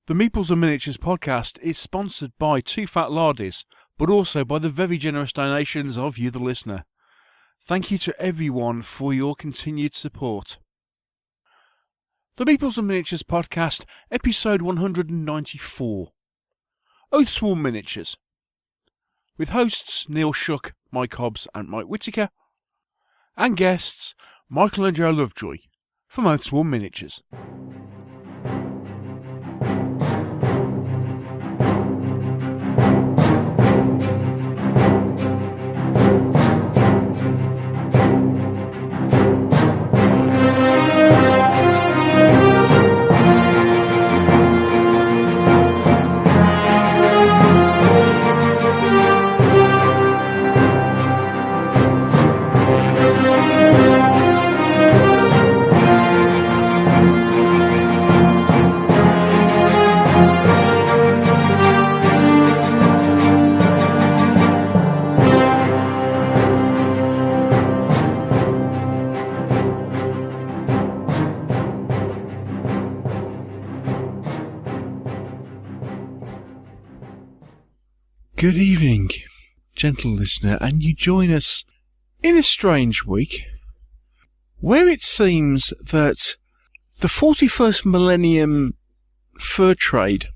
The Meeples and Miniatures podcast is sponsored by Two Fat Lardies, but also by the very generous donations of you, the listener. Thank you to everyone for your continued support. The Meeples and Miniatures podcast, episode 194. Oathsworn Miniatures. With hosts Neil Shuck, Mike Hobbs and Mike Whitaker, and guests Michael and Joe Lovejoy from Outsworn Miniatures. Good evening, gentle listener, and you join us in a strange week where it seems that the 41st millennium fur trade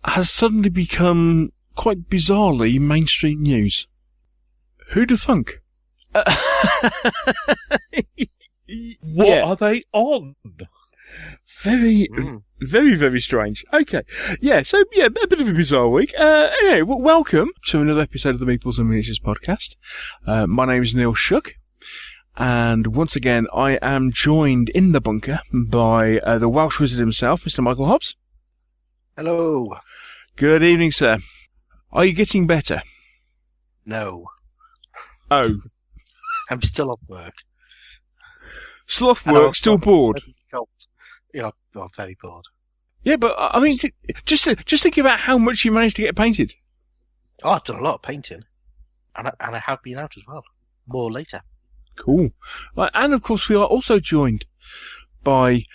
has suddenly become quite bizarrely mainstream news. Who'd have thunk? What are they on? Very strange. Okay. Yeah, so, a bit of a bizarre week. Anyway, welcome to another episode of the Meeples and Miniatures podcast. My name is Neil Shuck, and once again, I am joined in the bunker by the Welsh wizard himself, Mr. Michael Hobbs. Hello. Good evening, sir. Are you getting better? No. Oh. I'm still off work. Still off work, still bored? Yeah, I'm very bored. Yeah, but, I mean, just think about how much you managed to get painted. Oh, I've done a lot of painting. And I have been out as well. More later. Cool. Right, and, of course, we are also joined by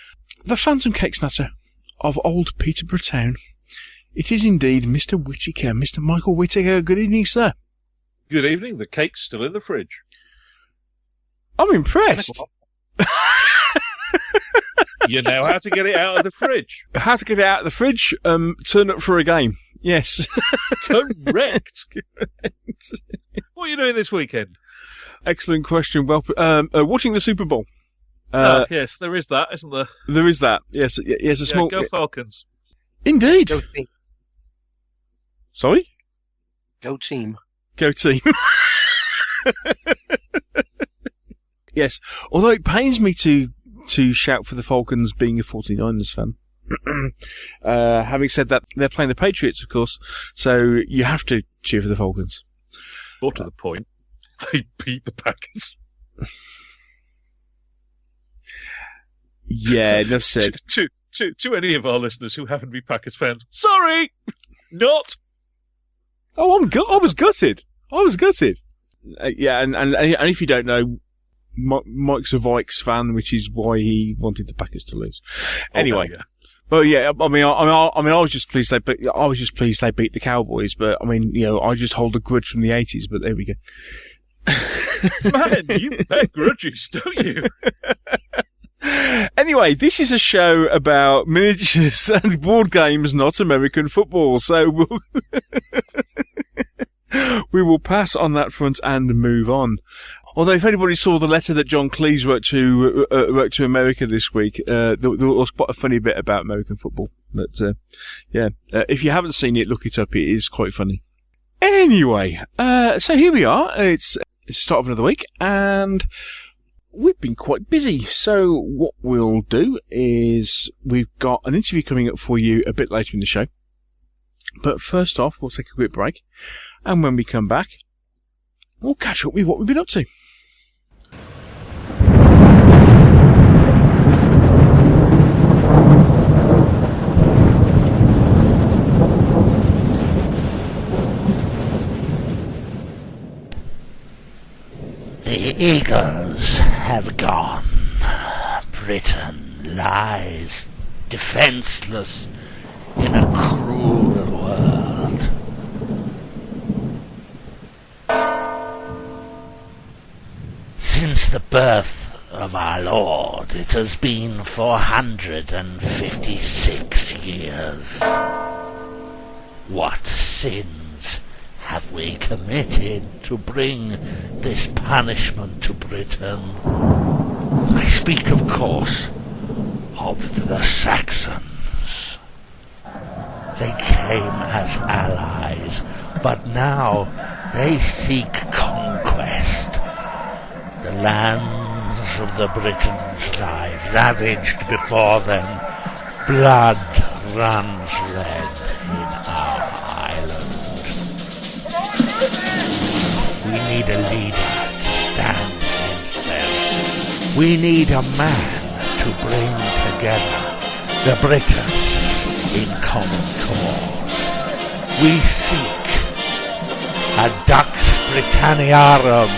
the Phantom Cake Snatter of Old Peterborough Town. It is indeed Mr. Whitaker, Mr. Michael Whitaker. Good evening, sir. Good evening. The cake's still in the fridge. I'm impressed. You know how to get it out of the fridge. How to get it out of the fridge? Turn up for a game. Yes. Correct. What are you doing this weekend? Excellent question. Well, watching the Super Bowl. Yes, there is that, isn't there? There is that. Yes, yes. Small. Go Falcons. Indeed. Go team. Sorry? Go team. Go team. Yes. Although it pains me to shout for the Falcons being a 49ers fan. Having said that, they're playing the Patriots, of course, so you have to cheer for the Falcons. More to the point, they beat the Packers. Yeah, enough said. To any of our listeners who happen to be Packers fans, sorry! Not! Oh, I was gutted. Yeah, and if you don't know, Mike's a Vikes fan, which is why he wanted the Packers to lose. Anyway, yeah. But yeah, I was just pleased they beat the Cowboys. But I mean, I just hold a grudge from the '80s. But there we go. Man, you bear grudges, don't you? Anyway, this is a show about miniatures and board games, not American football. So we will pass on that front and move on. Although, if anybody saw the letter that John Cleese wrote to America this week, there was quite a funny bit about American football. But if you haven't seen it, look it up. It is quite funny. Anyway, so here we are. It's the start of another week, and we've been quite busy. So what we'll do is we've got an interview coming up for you a bit later in the show. But first off, we'll take a quick break, and when we come back, we'll catch up with what we've been up to. The eagles have gone. Britain lies defenseless in a cruel world. Since the birth of our Lord, it has been 456 years. What sins have we committed to bring this punishment to Britain? I speak, of course, of the Saxons. They came as allies, but now they seek conquest. The lands of the Britons lie ravaged before them. Blood runs red in our island. We need a leader to stand against them. We need a man to bring together the Britons in common cause. We seek a Dux Britanniarum.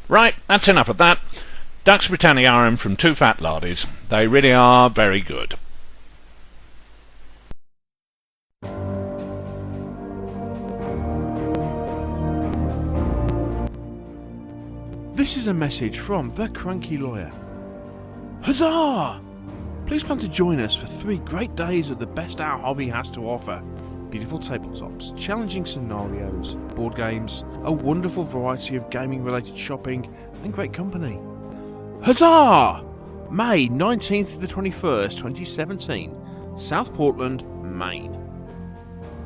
Right, that's enough of that. Dux Britanniarum from Two Fat Lardies. They really are very good. This is a message from the Cranky Lawyer. Huzzah! Please plan to join us for 3 great days of the best our hobby has to offer. Beautiful tabletops, challenging scenarios, board games, a wonderful variety of gaming-related shopping, and great company. Huzzah! May 19th to the 21st, 2017, South Portland, Maine.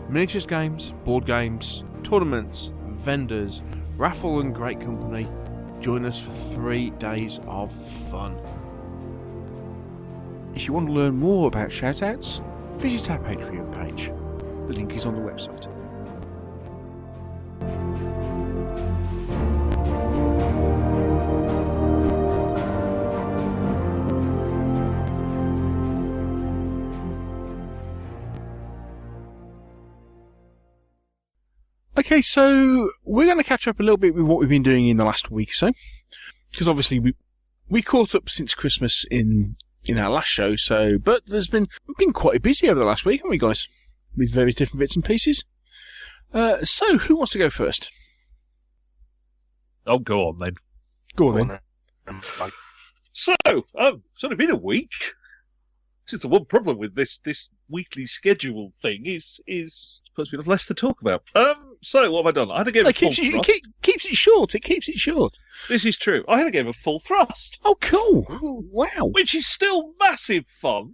Miniatures games, board games, tournaments, vendors, raffle and great company. Join us for 3 days of fun. If you want to learn more about shoutouts, visit our Patreon page. The link is on the website. Okay, so we're going to catch up a little bit with what we've been doing in the last week or so. Because obviously we caught up since Christmas in our last show, but we've been quite busy over the last week, haven't we, guys? With various different bits and pieces. So, who wants to go first? Oh, go on then. Go on then. Like, So, it's only been a week. This is the one problem with this weekly schedule thing is supposed to be less to talk about. So what have I done? I had a game of full thrust. It keeps it short. It keeps it short. This is true. I had a game of full thrust. Oh, cool! Wow. Which is still massive fun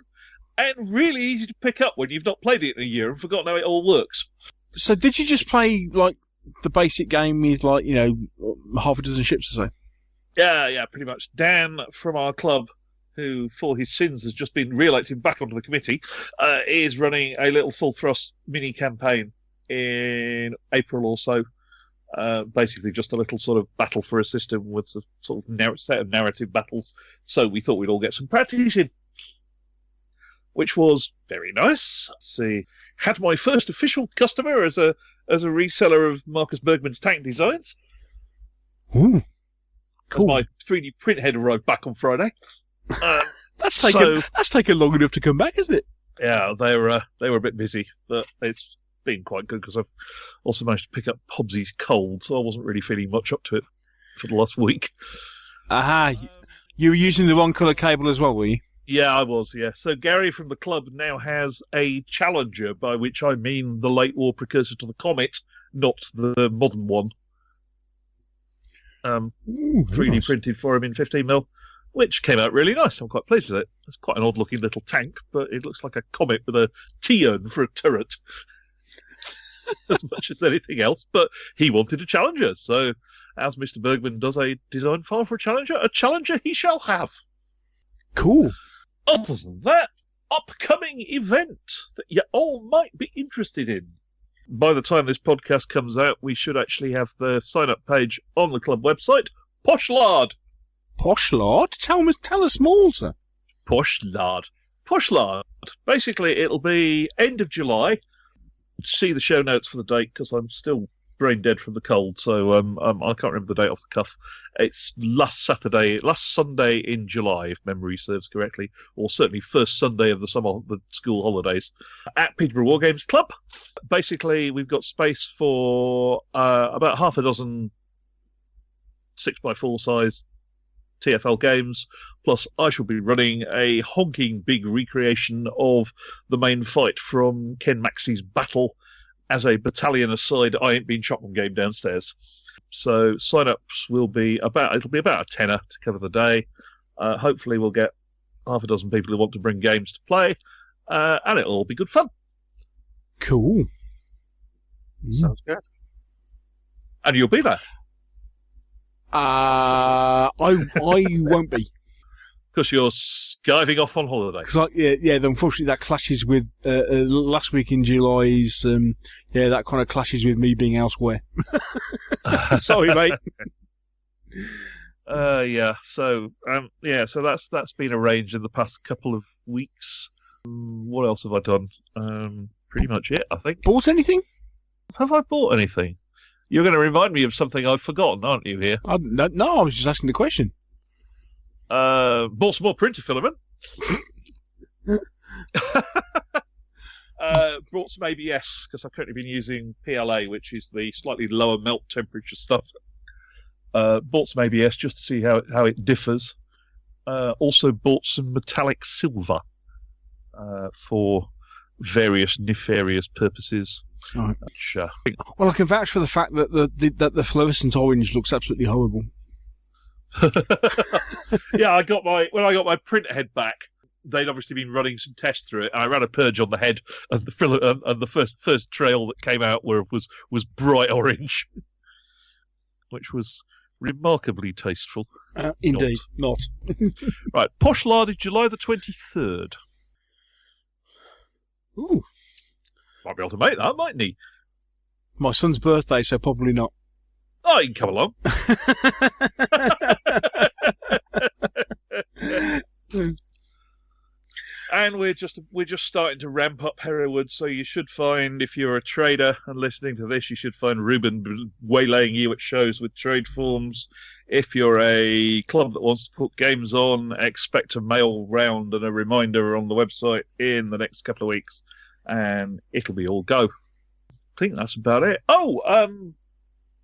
and really easy to pick up when you've not played it in a year and forgotten how it all works. So, did you just play like the basic game with half a dozen ships or so? Yeah, pretty much. Dan from our club, who for his sins has just been re-elected back onto the committee, is running a little full thrust mini campaign in April or so. Basically just a little sort of battle for a system with a sort of set of narrative battles. So we thought we'd all get some practice in, which was very nice. Let's see, had my first official customer as a reseller of Marcus Bergman's tank designs. Ooh, cool. My 3D print head arrived back on Friday. That's taken long enough to come back, isn't it? Yeah, they were a bit busy, but it's been quite good because I've also managed to pick up Hobbsy's cold, so I wasn't really feeling much up to it for the last week. Aha, you were using the wrong colour cable as well, were you? Yeah, I was, yeah. So Gary from the club now has a Challenger, by which I mean the late war precursor to the Comet, not the modern one. 3D nice. printed for him in 15mm, which came out really nice. I'm quite pleased with it. It's quite an odd-looking little tank, but it looks like a Comet with a T-urn for a turret. As much as anything else, but he wanted a Challenger, so as Mr. Bergman does a design file for a Challenger he shall have. Cool. Other than that, upcoming event that you all might be interested in. By the time this podcast comes out, we should actually have the sign-up page on the club website. Poshlard! Poshlard? Tell us more, sir. Poshlard. Basically, it'll be end of July. See the show notes for the date, because I'm still brain dead from the cold, so I can't remember the date off the cuff. It's last Sunday in July, if memory serves correctly, or certainly first Sunday of the school holidays, at Peterborough War Games Club. Basically, we've got space for about half a dozen 6x4 size TFL games, plus I shall be running a honking big recreation of the main fight from Ken Maxey's Battle as a battalion aside I Ain't Been Shot One game downstairs. So sign-ups will be about a tenner to cover the day. Hopefully we'll get half a dozen people who want to bring games to play, and it'll all be good fun. Cool. Sounds good. And you'll be there. I won't be. Because you're skiving off on holiday. Because unfortunately that clashes with last week in July's. That kind of clashes with me being elsewhere. Sorry, mate. So that's been arranged in the past couple of weeks. What else have I done? Pretty much it, I think. Bought anything? Have I bought anything? You're going to remind me of something I've forgotten, aren't you? Here? No, I was just asking the question. Bought some more printer filament. Brought some ABS because I've currently been using PLA, which is the slightly lower melt temperature stuff. Bought some ABS just to see how it differs. Also bought some metallic silver for various nefarious purposes. Right. Which, well, I can vouch for the fact that the fluorescent orange looks absolutely horrible. Yeah, when I got my printer head back, they'd obviously been running some tests through it, and I ran a purge on the head, and the first trail that came out was bright orange, which was remarkably tasteful. Indeed, not. Right, Posh Lard is July the 23rd. Ooh, might be able to make that, mightn't he? My son's birthday, so probably not. Oh, you can come along. And we're just starting to ramp up Hereward, so you should find, if you're a trader and listening to this, you should find Ruben waylaying you at shows with trade forms. If you're a club that wants to put games on, expect a mail round and a reminder on the website in the next couple of weeks, and it'll be all go. I think that's about it. Oh,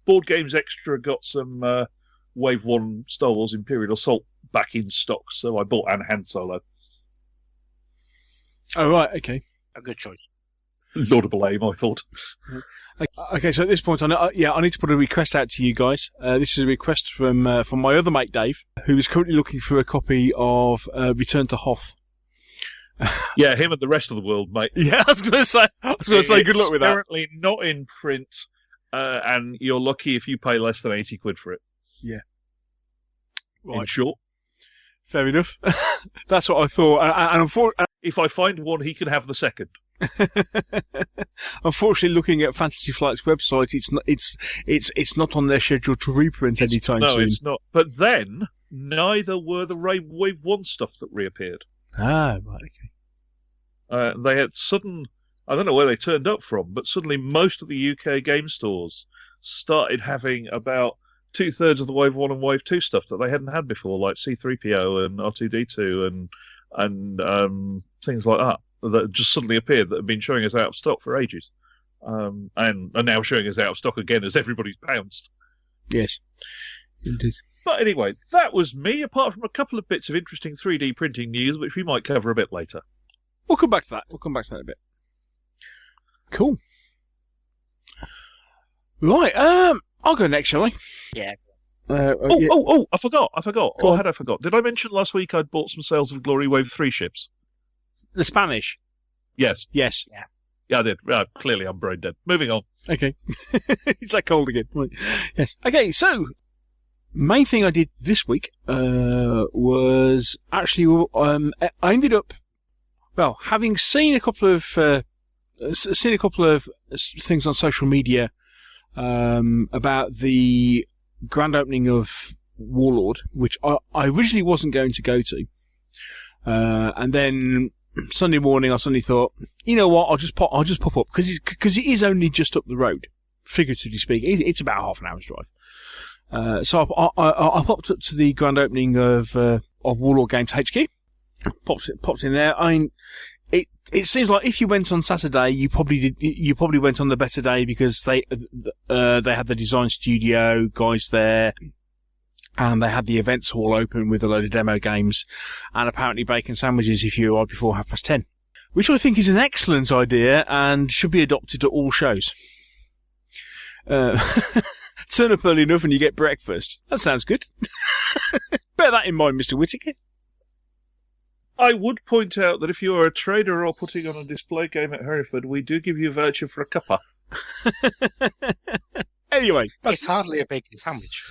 Board Games Extra got some Wave 1 Star Wars Imperial Assault back in stock, so I bought Anne Han Solo. Oh, right, okay. A good choice. Laudable aim, I thought. Okay, so at this point, I need to put a request out to you guys. This is a request from my other mate, Dave, who is currently looking for a copy of Return to Hoth. Yeah, him and the rest of the world, mate. Yeah, I was going to say, good luck with that. Currently not in print, and you're lucky if you pay less than 80 quid for it. Yeah. Right. In short. Fair enough. That's what I thought. And if I find one, he can have the second. Unfortunately, looking at Fantasy Flight's website, it's not on their schedule to reprint anytime soon. No, it's not. But then, neither were the Wave 1 stuff that reappeared. Ah, right, okay. They had I don't know where they turned up from, but suddenly most of the UK game stores started having about 2/3 of the Wave 1 and Wave 2 stuff that they hadn't had before, like C-3PO and R2-D2 and things like that just suddenly appeared that have been showing us out of stock for ages, and are now showing us out of stock again as everybody's pounced. Yes, indeed. But anyway, that was me, apart from a couple of bits of interesting 3D printing news, which we might cover a bit later. We'll come back to that. We'll come back to that in a bit. Cool. Right, I'll go next, shall I? Yeah. I forgot. Go on. Had I forgot? Did I mention last week I'd bought some Sails of Glory Wave 3 ships? The Spanish? Yes. Yes. Yeah, I did. Clearly I'm brain dead. Moving on. Okay. It's that cold again. Right. Yes. Okay, so, main thing I did this week was actually, I ended up, well, having seen a couple of things on social media about the grand opening of Warlord, which I originally wasn't going to go to, and then Sunday morning I suddenly thought, you know what, I'll just pop up because it is only just up the road. figuratively speaking. It's about half an hour's drive. So I popped up to the grand opening of Warlord Games HQ. Popped in there. I mean, it seems like if you went on Saturday, you probably went on the better day because they had the design studio guys there, and they had the events hall open with a load of demo games, and apparently bacon sandwiches if you arrived before 10:30, which I think is an excellent idea and should be adopted at all shows. Turn up early enough and you get breakfast. That sounds good. Bear that in mind, Mr. Whitaker. I would point out that if you are a trader or putting on a display game at Hereford, we do give you a voucher for a cuppa. Anyway. It's hardly a bacon sandwich.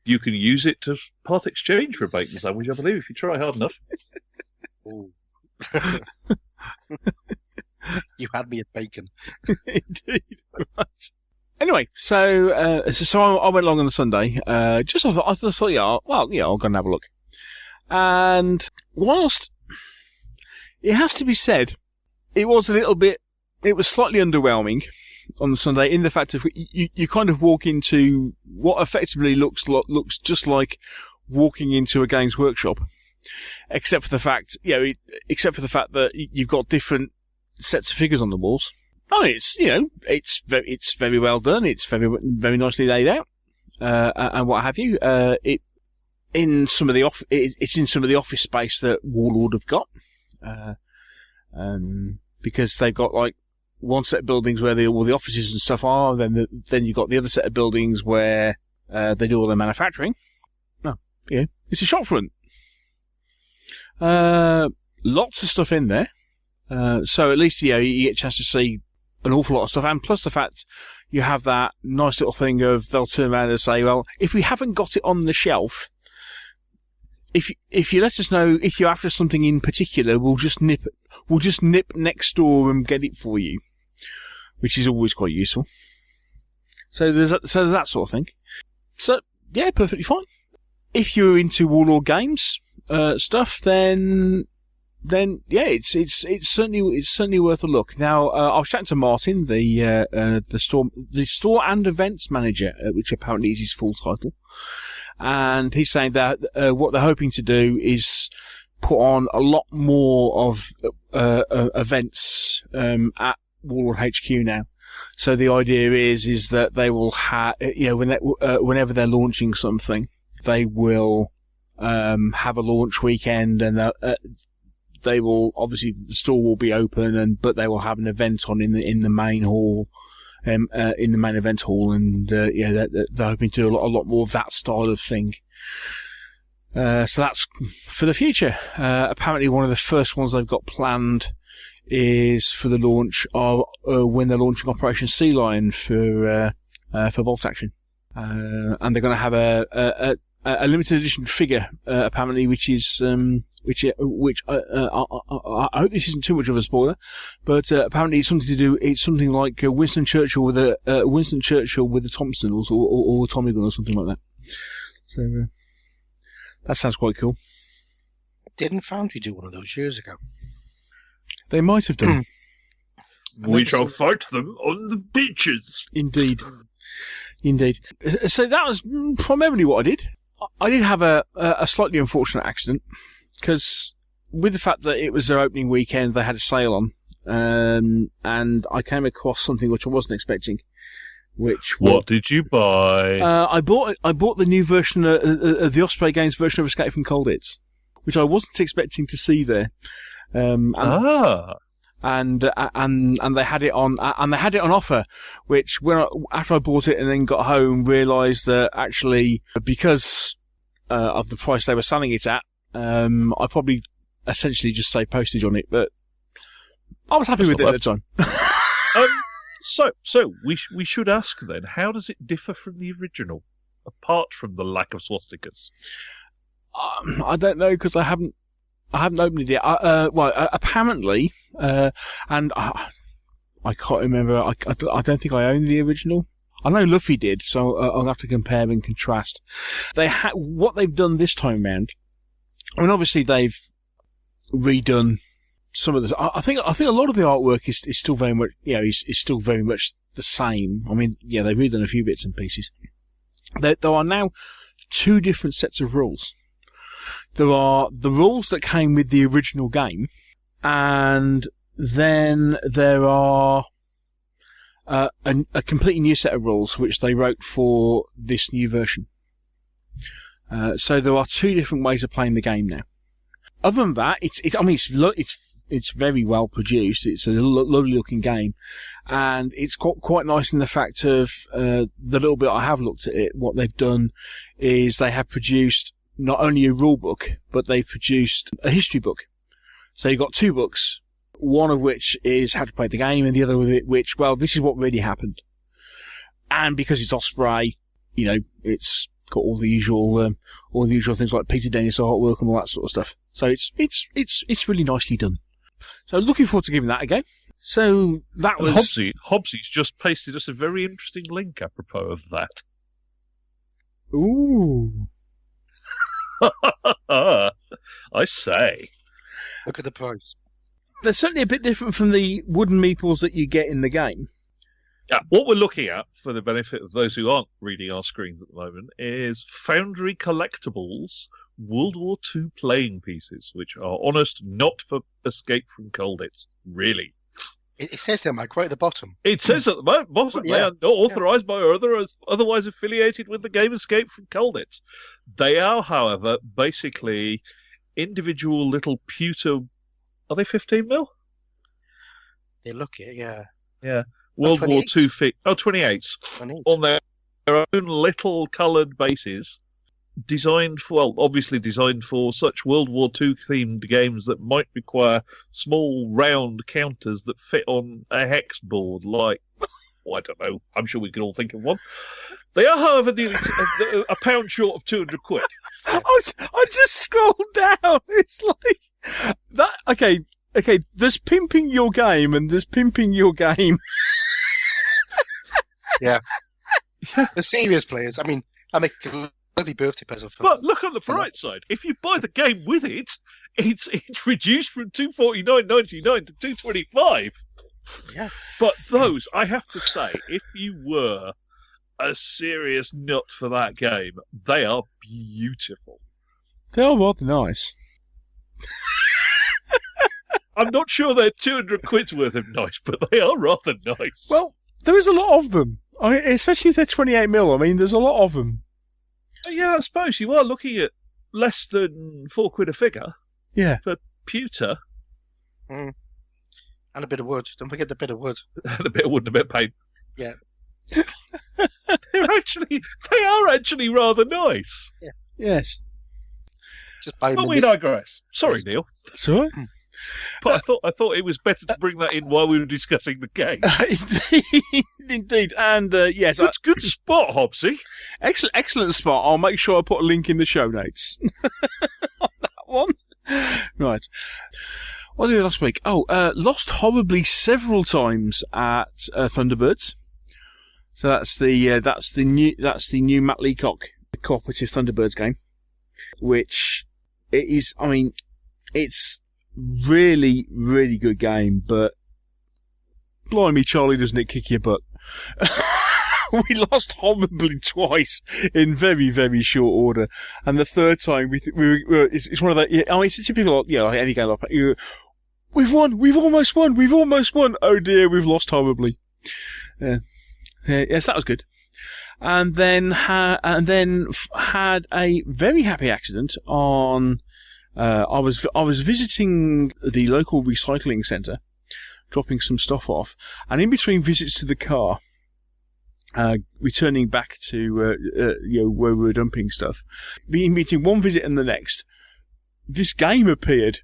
You can use it to part exchange for a bacon sandwich, I believe, if you try hard enough. Ooh. You had me at bacon. Indeed. Right. Anyway, so I went along on the Sunday. I thought, yeah, I'll go and have a look. And whilst it has to be said, it was slightly underwhelming on the Sunday in the fact of you kind of walk into what effectively looks just like walking into a Games Workshop, except for the fact that you've got different sets of figures on the walls. Oh, it's it's very well done. It's very very nicely laid out, and what have you. It's in some of the office space that Warlord have got, because they've got like one set of buildings where all the offices and stuff are. Then you've got the other set of buildings where they do all their manufacturing. Oh, yeah, it's a shop front. Lots of stuff in there. So at least you get a chance to see an awful lot of stuff, and plus the fact you have that nice little thing of they'll turn around and say, well, if we haven't got it on the shelf, if you let us know if you're after something in particular, we'll just nip next door and get it for you, which is always quite useful. So there's that sort of thing. So yeah, perfectly fine. If you're into Warlord Games stuff, then yeah, it's certainly worth a look. Now, I was chatting to Martin, the store and events manager, which apparently is his full title, and he's saying that what they're hoping to do is put on a lot more of events at Warlord HQ now. So the idea is that they will have, whenever they're launching something, they will have a launch weekend, and they will, obviously the store will be open, but they will have an event on in the main hall, in the main event hall, and they're hoping to do a lot more of that style of thing. So that's for the future. Apparently one of the first ones they've got planned is for the launch of when they're launching Operation Sea Lion for Bolt Action, and they're going to have a limited edition figure, apparently, which I hope this isn't too much of a spoiler, but apparently it's something like Winston Churchill with a Thompson or a Tommy gun or something like that. So that sounds quite cool. Didn't Foundry do one of those years ago? They might have done. We shall fight them on the beaches. Indeed. So that was primarily what I did. I did have a slightly unfortunate accident, because with the fact that it was their opening weekend, they had a sale on, and I came across something which I wasn't expecting. What did you buy? I bought the new version of the Osprey Games version of Escape from Cold Hits, which I wasn't expecting to see there. And they had it on, offer, which after I bought it and then got home, realised that actually, because of the price they were selling it at, I probably essentially just saved postage on it, but I was happy with it at the time. So we should ask then, how does it differ from the original, apart from the lack of swastikas? I don't know, because I haven't opened it yet. Apparently, and I can't remember. I don't think I own the original. I know Luffy did, so I'll have to compare and contrast. What they've done this time round. I mean, obviously they've redone some of the. I think a lot of the artwork is still very much, is still very much the same. I mean, yeah, they've redone a few bits and pieces. There are now 2 different sets of rules. There are the rules that came with the original game, and then there are a completely new set of rules which they wrote for this new version. So there are 2 different ways of playing the game now. Other than that, it's very well produced. It's a lovely looking game, and it's quite nice in the fact of the little bit I have looked at it. What they've done is they have produced not only a rule book, but they've produced a history book. So you've got 2 books, one of which is how to play the game, and the other with it, which, well, this is what really happened. And because it's Osprey, it's got all the usual things like Peter Dennis artwork and all that sort of stuff. So it's really nicely done. So looking forward to giving that a go. So that was Hobbsy's just pasted us a very interesting link apropos of that. Ooh. I say. Look at the price. They're certainly a bit different from the wooden meeples that you get in the game. Yeah, what we're looking at, for the benefit of those who aren't reading our screens at the moment, is Foundry Collectibles World War II playing pieces, which are honest, not for Escape from Colditz, really. It says there, Mike, right at the bottom. It says at the bottom, they are not authorised by or otherwise affiliated with the game Escape from Colditz. They are, however, basically individual little pewter... Are they 15mm? They look it, yeah. Yeah. World War II 28s 28. On their own little coloured bases, obviously designed for such World War II themed games that might require small round counters that fit on a hex board, like, I don't know, I'm sure we can all think of one. They are, however, nearly a pound short of 200 quid. I just scrolled down. It's like that. Okay. There's pimping your game, and there's pimping your game. Yeah. The serious players. I mean, I make a lovely birthday present for. But look on the bright side. If you buy the game with it, it's reduced from $249.99 to $225. Yeah. But those, I have to say, if you were a serious nut for that game, they are beautiful. They are rather nice. I'm not sure they're 200 quid's worth of nice, but they are rather nice. Well, there is a lot of them. I mean, especially if they're 28mm. I mean, there's a lot of them. Yeah, I suppose you are looking at less than £4 a figure. Yeah. For pewter. Mm. And a bit of wood. Don't forget the bit of wood. And a bit of wood and a bit of paint. Yeah. They are actually rather nice. Yeah. Yes. Just buy But we digress. Sorry, Neil. That's all right. But I thought it was better to bring that in while we were discussing the game. Indeed. And yes, That's good spot, Hobbsy. Excellent spot. I'll make sure I put a link in the show notes on that one. Right. What did we do last week? Lost horribly several times at Thunderbirds. So that's the new Matt Leacock cooperative Thunderbirds game, which it is. I mean, it's really, really good game, but blimey, Charlie, doesn't it kick your butt? We lost horribly twice in very, very short order, and the third time it's one of the. I mean, it's typical, like any game like that. We've won. We've almost won. Oh dear, we've lost horribly. Yes, that was good. And then had a very happy accident on. I was visiting the local recycling centre, dropping some stuff off, and in between visits to the car, returning back to where we were dumping stuff, in between one visit and the next, this game appeared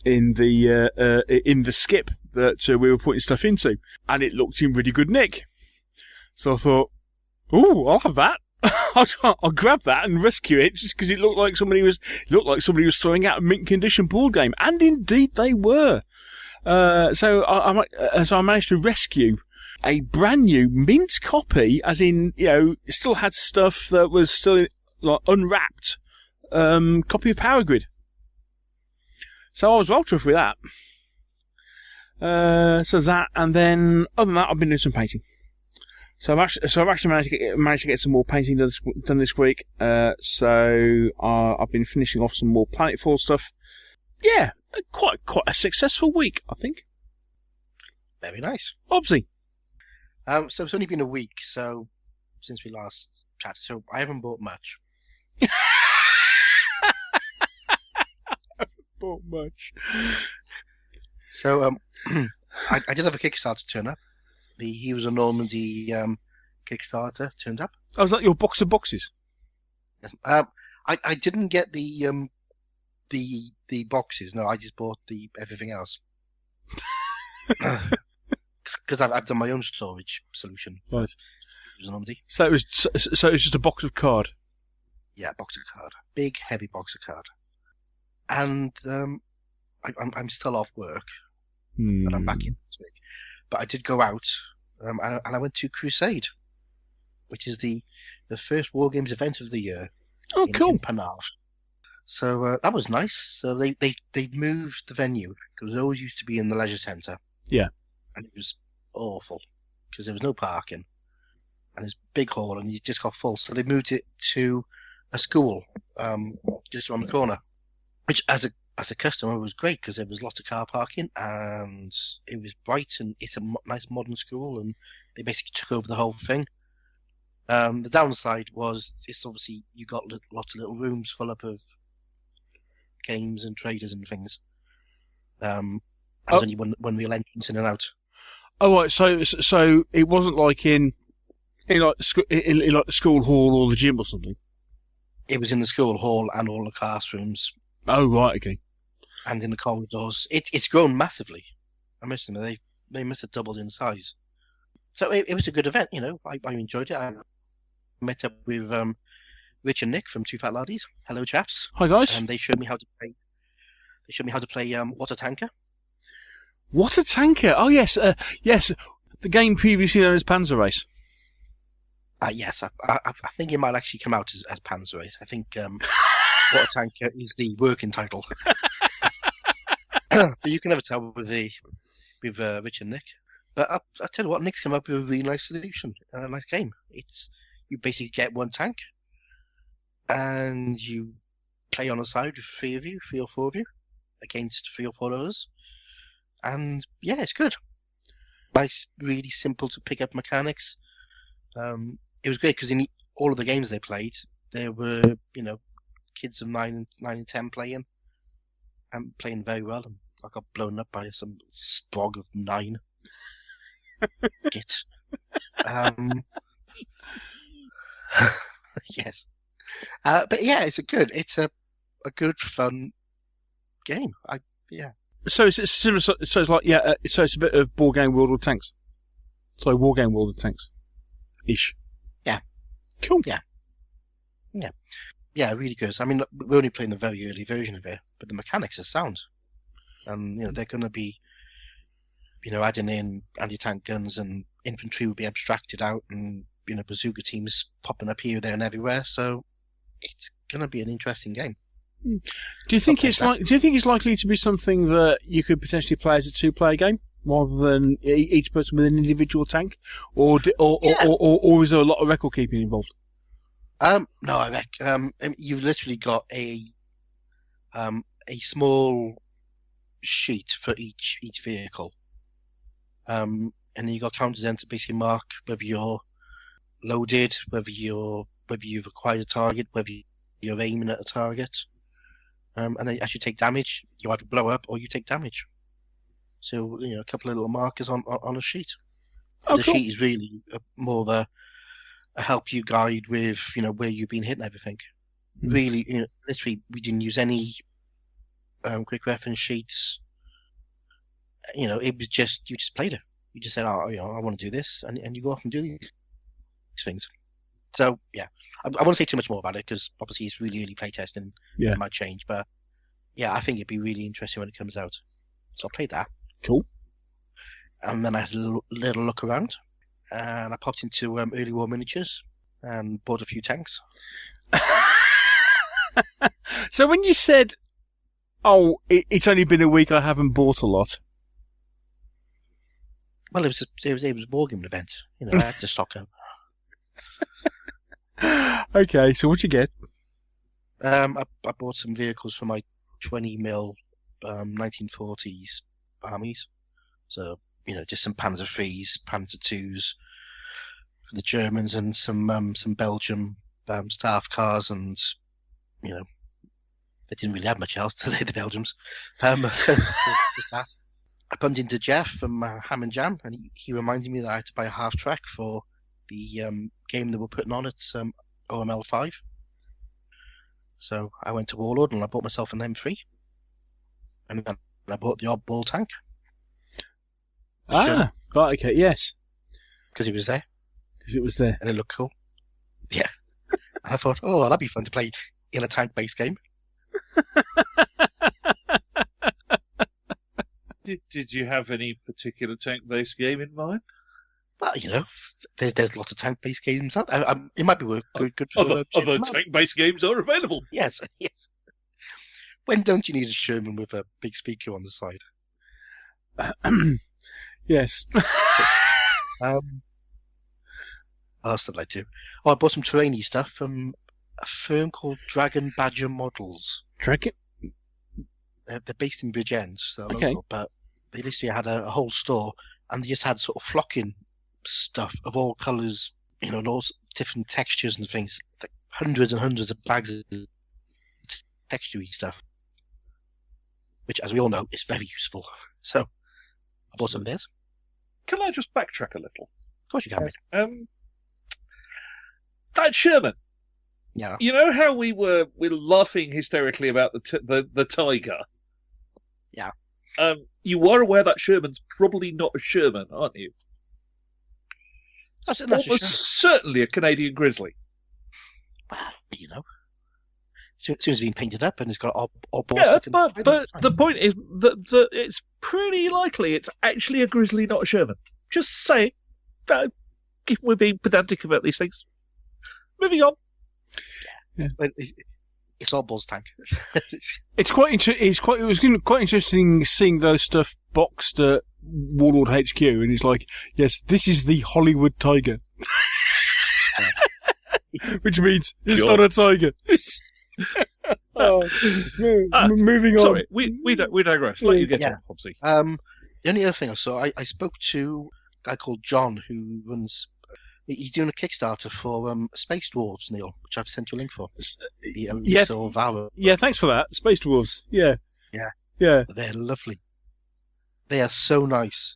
in the skip that we were putting stuff into, and it looked in really good nick. So I thought, "Ooh, I'll have that. I'll grab that and rescue it," just because it looked like somebody was throwing out a mint condition board game, and indeed they were. So I managed to rescue a brand new mint copy, as in, still had stuff that was still like unwrapped, copy of Power Grid. So I was well chuffed with that. So that, and then other than that, I've been doing some painting. So I've actually managed to get some more painting done this week. So I've been finishing off some more Planetfall stuff. Yeah, quite a successful week, I think. Very nice. Obviously. So it's only been a week, so since we last chatted, so I haven't bought much. Bought much. So I did have a Kickstarter turn up. The Heroes of Normandy Kickstarter turned up. Oh, was that your box of boxes? Yes. I didn't get the boxes. No, I just bought everything else. Because I've done my own storage solution. Right. Heroes of Normandy. So it was just a box of card. Yeah, box of card. Big, heavy box of card. And I'm still off work, but I'm back in this week. But I did go out, and I went to Crusade, which is the first War Games event of the year. Oh, cool! In Penarth. So that was nice. So they moved the venue because it always used to be in the leisure centre. Yeah, and it was awful because there was no parking, and it's big hall, and you just got full. So they moved it to a school just around the corner, which as a customer was great because there was lots of car parking and it was bright and it's a nice modern school and they basically took over the whole thing. The downside was it's obviously you got lots of little rooms full up of games and traders and things. There's only one real entrance in and out. Oh, right. So it wasn't like in like the school hall or the gym or something. It was in the school hall and all the classrooms. Oh, right, okay. And in the corridors. It's grown massively. I must admit, they must have doubled in size. So it was a good event, you know. I enjoyed it. I met up with Rich and Nick from Two Fat Laddies. Hello, chaps. Hi, guys. And they showed me how to play. Water Tanker. Water Tanker? Oh, yes. Yes. The game previously known as Panzer Race. Yes. I think it might actually come out as Panzer Race. I think Water Tanker is the working title. But you can never tell with Rich and Nick. But I'll tell you what, Nick's come up with a really nice solution and a nice game. You basically get one tank, and you play on a side with three or four of you, against 3 or 4 others. And yeah, it's good. Nice, really simple to pick up mechanics. It was great because in all of the games they played, there were, you know, kids of 9 and 10 playing, and playing very well. And I got blown up by some sprog of 9. Git. Yes. But yeah, it's a good fun game. So it's similar. So it's like so it's a bit of Board Game World of Tanks. So War Game World of Tanks, ish. Yeah. Cool. Yeah, really good. I mean, we're only playing the very early version of it, but the mechanics are sound. And you know they're going to be, you know, adding in anti-tank guns and infantry will be abstracted out, and you know bazooka teams popping up here, there, and everywhere. So it's going to be an interesting game. Do you think it's likely to be something that you could potentially play as a 2-player game rather than each person with an individual tank, or is there a lot of record keeping involved? No, I reckon you've literally got a small sheet for each vehicle, and then you got counters then to basically mark whether you're loaded, whether you've acquired a target, whether you're aiming at a target. And then as you take damage, you either blow up or you take damage. So, you know, a couple of little markers on a sheet. Oh, the cool. sheet is really more of a help you guide with, you know, where you've been hitting everything. Really, you know, literally, we didn't use any quick reference sheets. You know, it was just, you just played it. You just said, oh, you know, I want to do this, and you go off and do these things. So, yeah, I won't say too much more about it because obviously it's really early playtesting. Yeah. It might change, but yeah, I think it'd be really interesting when it comes out. So I played that. Cool. And then I had a little look around, and I popped into Early War Miniatures and bought a few tanks. So when you said, "Oh, it's only been a week, I haven't bought a lot," Well, it was a Wargaming event. You know, I had to stock up. Okay, so what'd you get? I bought some vehicles for my 20mm 1940s armies. So, you know, just some Panzer IIIs, Panzer IIs for the Germans, and some Belgium staff cars, and, you know, they didn't really have much else today, the Belgians. So that. I bumped into Jeff from Ham and Jam, and he reminded me that I had to buy a half track for the game they were putting on at OML 5. So I went to Warlord and I bought myself an M3, and then I bought the oddball tank. Right, okay, yes. Because it was there. Because it was there. And it looked cool. Yeah. And I thought, oh, that'd be fun to play in a tank-based game. Did you have any particular tank-based game in mind? Well, you know, there's lots of tank-based games out there. It might be good for other tank-based games are available. Yes, yes. When don't you need a Sherman with a big speaker on the side? Yes. What else did I do? Oh, I bought some terrainy stuff from a firm called Dragon Badger Models. Dragon? They're based in Bridgend, so Okay. local, but they literally had a whole store, and they just had sort of flocking stuff of all colours, you know, and all different textures and things. Like hundreds and hundreds of bags of texture-y stuff, which, as we all know, is very useful. So I bought some of theirs. Can I just backtrack a little? Of course you can, mate. That Sherman. Yeah. You know how we're laughing hysterically about the Tiger? Yeah. You are aware that Sherman's probably not a Sherman, aren't you? That's Almost certainly a Canadian Grizzly. Well, you know. As soon as it's been painted up and it's got all balls. Yeah, but the point is that it's pretty likely it's actually a Grizzly, not a Sherman. Just saying. We're being pedantic about these things. Moving on. Yeah. It's all balls tank. It was quite interesting seeing those stuff boxed at Warlord HQ, and it's like, yes, this is the Hollywood Tiger, which means it's not a tiger. Moving on. Sorry, we digress. Let you get on, Hobbsy. The only other thing I saw, I spoke to a guy called John who runs. He's doing a Kickstarter for Space Dwarves, Neil, which I've sent you a link for. The Elsor-Varo. Yeah, thanks for that. Space Dwarves. Yeah. They're lovely. They are so nice.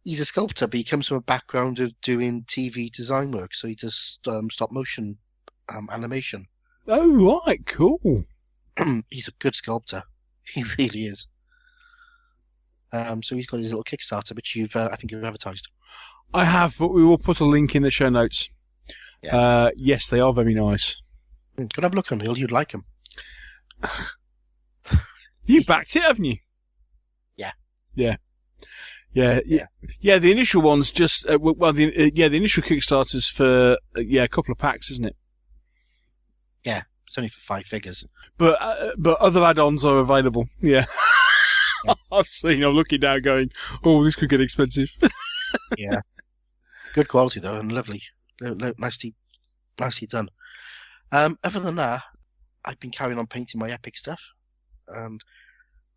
He's a sculptor, but he comes from a background of doing TV design work, so he does stop motion animation. Oh, right, cool. He's a good sculptor. He really is. So he's got his little Kickstarter, which I think you've advertised. I have, but we will put a link in the show notes. Yeah. Yes, they are very nice. Can I have a look on Neil? You'd like them. You backed it, haven't you? Yeah. Yeah. The initial ones just the initial Kickstarters for a couple of packs, isn't it? Yeah, it's only for 5 figures. But other add-ons are available. Yeah. I'm looking down, going, oh, this could get expensive. Yeah. Good quality though, and lovely. Nicely done. Other than that, I've been carrying on painting my epic stuff, and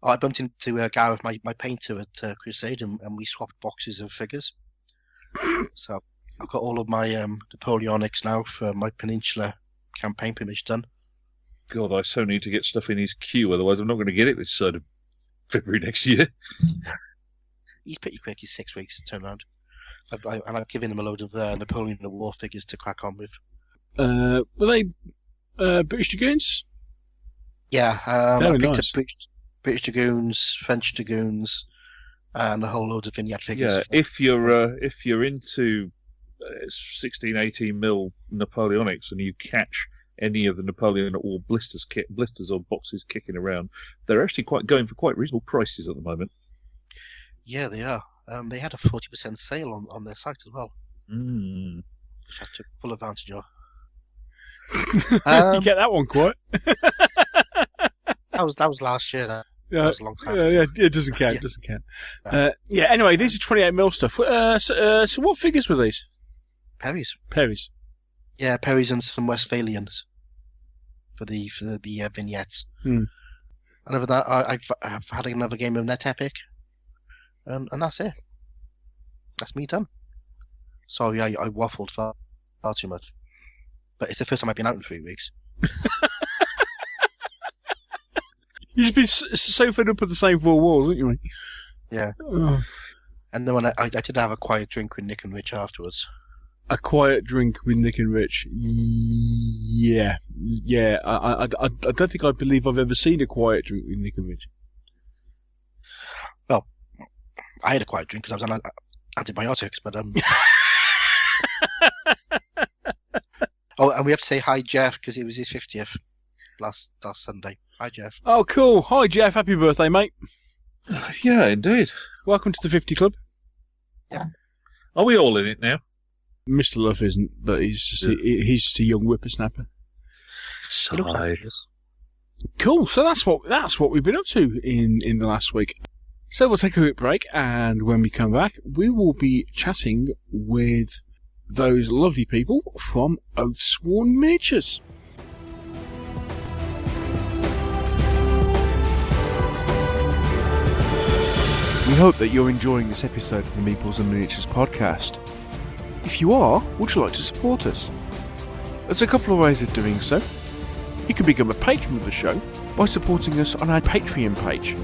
I bumped into Gareth, my painter at Crusade, and we swapped boxes of figures. So I've got all of my Napoleonics now for my Peninsula campaign pretty much done. God, I so need to get stuff in his queue, otherwise I'm not going to get it this side of February next year. He's pretty quick. He's 6 weeks to turn around. And I've given him a load of Napoleon the War figures to crack on with. Were they British Dragoons? Yeah, I picked nice. up British Dragoons, French Dragoons, and a whole load of vignette figures. Yeah, if you're into 16, 18 mil Napoleonics and you catch any of the Napoleon or blisters or boxes kicking around, they're actually going for quite reasonable prices at the moment. Yeah, they are. They had a 40% sale on their site as well, which I took full advantage of. You get that one quite. That was last year. That was a long time yeah, ago. it doesn't count. Yeah. Doesn't count. Anyway, these are 28mm stuff. So what figures were these? Perry's. Perry's. Yeah, Perry's and some Westphalians for the vignettes. Hmm. And other than that, I've had another game of Net Epic, and that's it. That's me done. Sorry, I waffled far too much, but it's the first time I've been out in 3 weeks. You've been so fed up with the same four walls, haven't you, mate? Yeah. Oh. And then when I did have a quiet drink with Nick and Rich afterwards. A quiet drink with Nick and Rich. Yeah. I don't think I believe I've ever seen a quiet drink with Nick and Rich. Well, I had a quiet drink because I was on antibiotics, but Oh, and we have to say hi, Jeff, because it was his 50th last Sunday. Hi, Jeff. Oh, cool. Hi, Jeff. Happy birthday, mate. Yeah, indeed. Welcome to the 50 Club. Yeah. Are we all in it now? Mr. Love isn't, but he's just a young whippersnapper. Cool. So that's what we've been up to in the last week. So we'll take a quick break, and when we come back, we will be chatting with those lovely people from Oathsworn Miniatures. We hope that you're enjoying this episode of the Meeples and Miniatures podcast. If you are, would you like to support us? There's a couple of ways of doing so. You can become a patron of the show by supporting us on our Patreon page.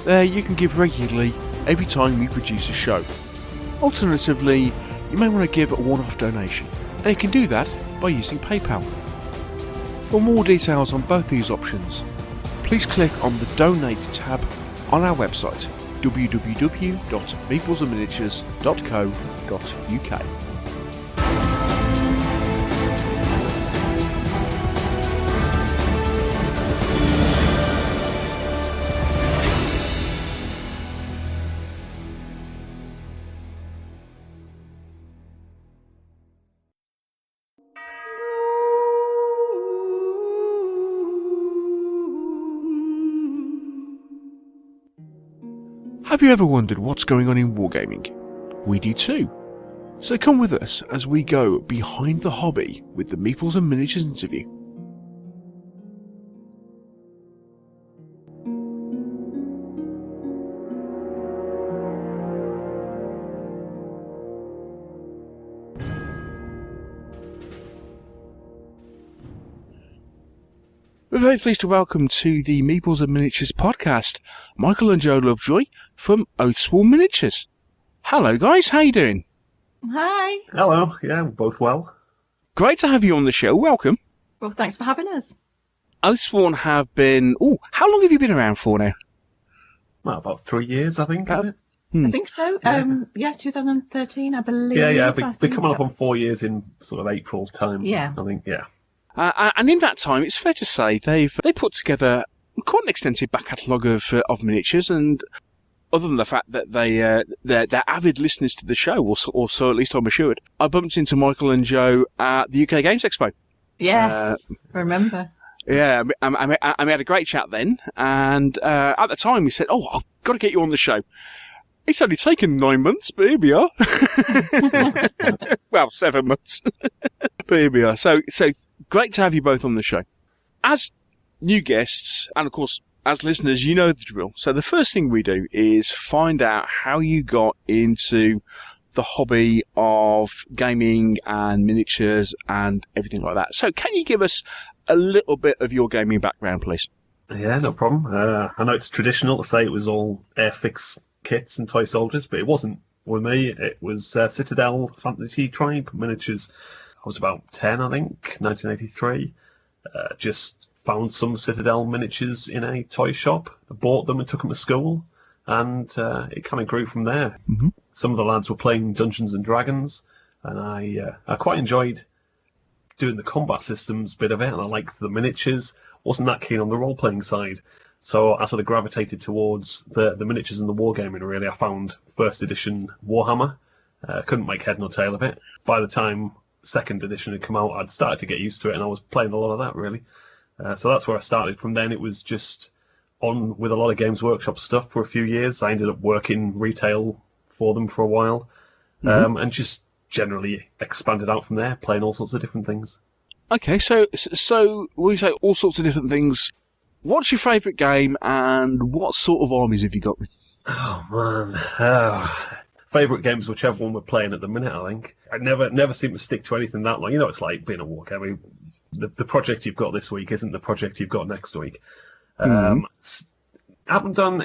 There you can give regularly every time we produce a show. Alternatively, you may want to give a one-off donation, and you can do that by using PayPal. For more details on both these options, please click on the Donate tab on our website www.meeplesandminiatures.co.uk. Have you ever wondered what's going on in wargaming? We do too. So come with us as we go behind the hobby with the Meeples and Miniatures interview. We're very pleased to welcome to the Meeples and Miniatures podcast, Michael and Joe Lovejoy from Oathsworn Miniatures. Hello guys, how you doing? Hi. Hello, yeah, we're both well. Great to have you on the show, welcome. Well, thanks for having us. Oathsworn have been... how long have you been around for now? Well, about 3 years, I think, is it? I think so. 2013, I believe. Yeah, we're coming up on 4 years in sort of April time. Yeah. I think, yeah. And in that time, it's fair to say they put together quite an extensive back catalogue of miniatures, and other than the fact that they're avid listeners to the show, or so at least I'm assured, I bumped into Michael and Joe at the UK Games Expo. Yes, I remember. Yeah, and we had a great chat then, and at the time we said, I've got to get you on the show. It's only taken 9 months, but here we are. Well, 7 months. But here we are. So great to have you both on the show. As new guests, and of course, as listeners, you know the drill. So the first thing we do is find out how you got into the hobby of gaming and miniatures and everything like that. So can you give us a little bit of your gaming background, please? Yeah, no problem. I know it's traditional to say it was all Airfix kits and toy soldiers, but it wasn't with me. It was Citadel Fantasy Tribe miniatures. I was about 10, I think, 1983. Just found some Citadel miniatures in a toy shop, bought them and took them to school, and it kind of grew from there. Mm-hmm. Some of the lads were playing Dungeons and Dragons, and I quite enjoyed doing the combat systems bit of it, and I liked the miniatures. Wasn't that keen on the role-playing side, so I sort of gravitated towards the miniatures and the wargaming, really. I found first edition Warhammer. Couldn't make head nor tail of it. By the time second edition had come out, I'd started to get used to it, and I was playing a lot of that, really. So that's where I started. From then, it was just on with a lot of Games Workshop stuff for a few years. I ended up working retail for them for a while, and just generally expanded out from there, playing all sorts of different things. Okay, so when you say all sorts of different things, what's your favourite game, and what sort of armies have you got? Oh man, favourite games, whichever one we're playing at the minute. I think I never seem to stick to anything that long. You know, it's like being a wargame. I mean, the project you've got this week isn't the project you've got next week. I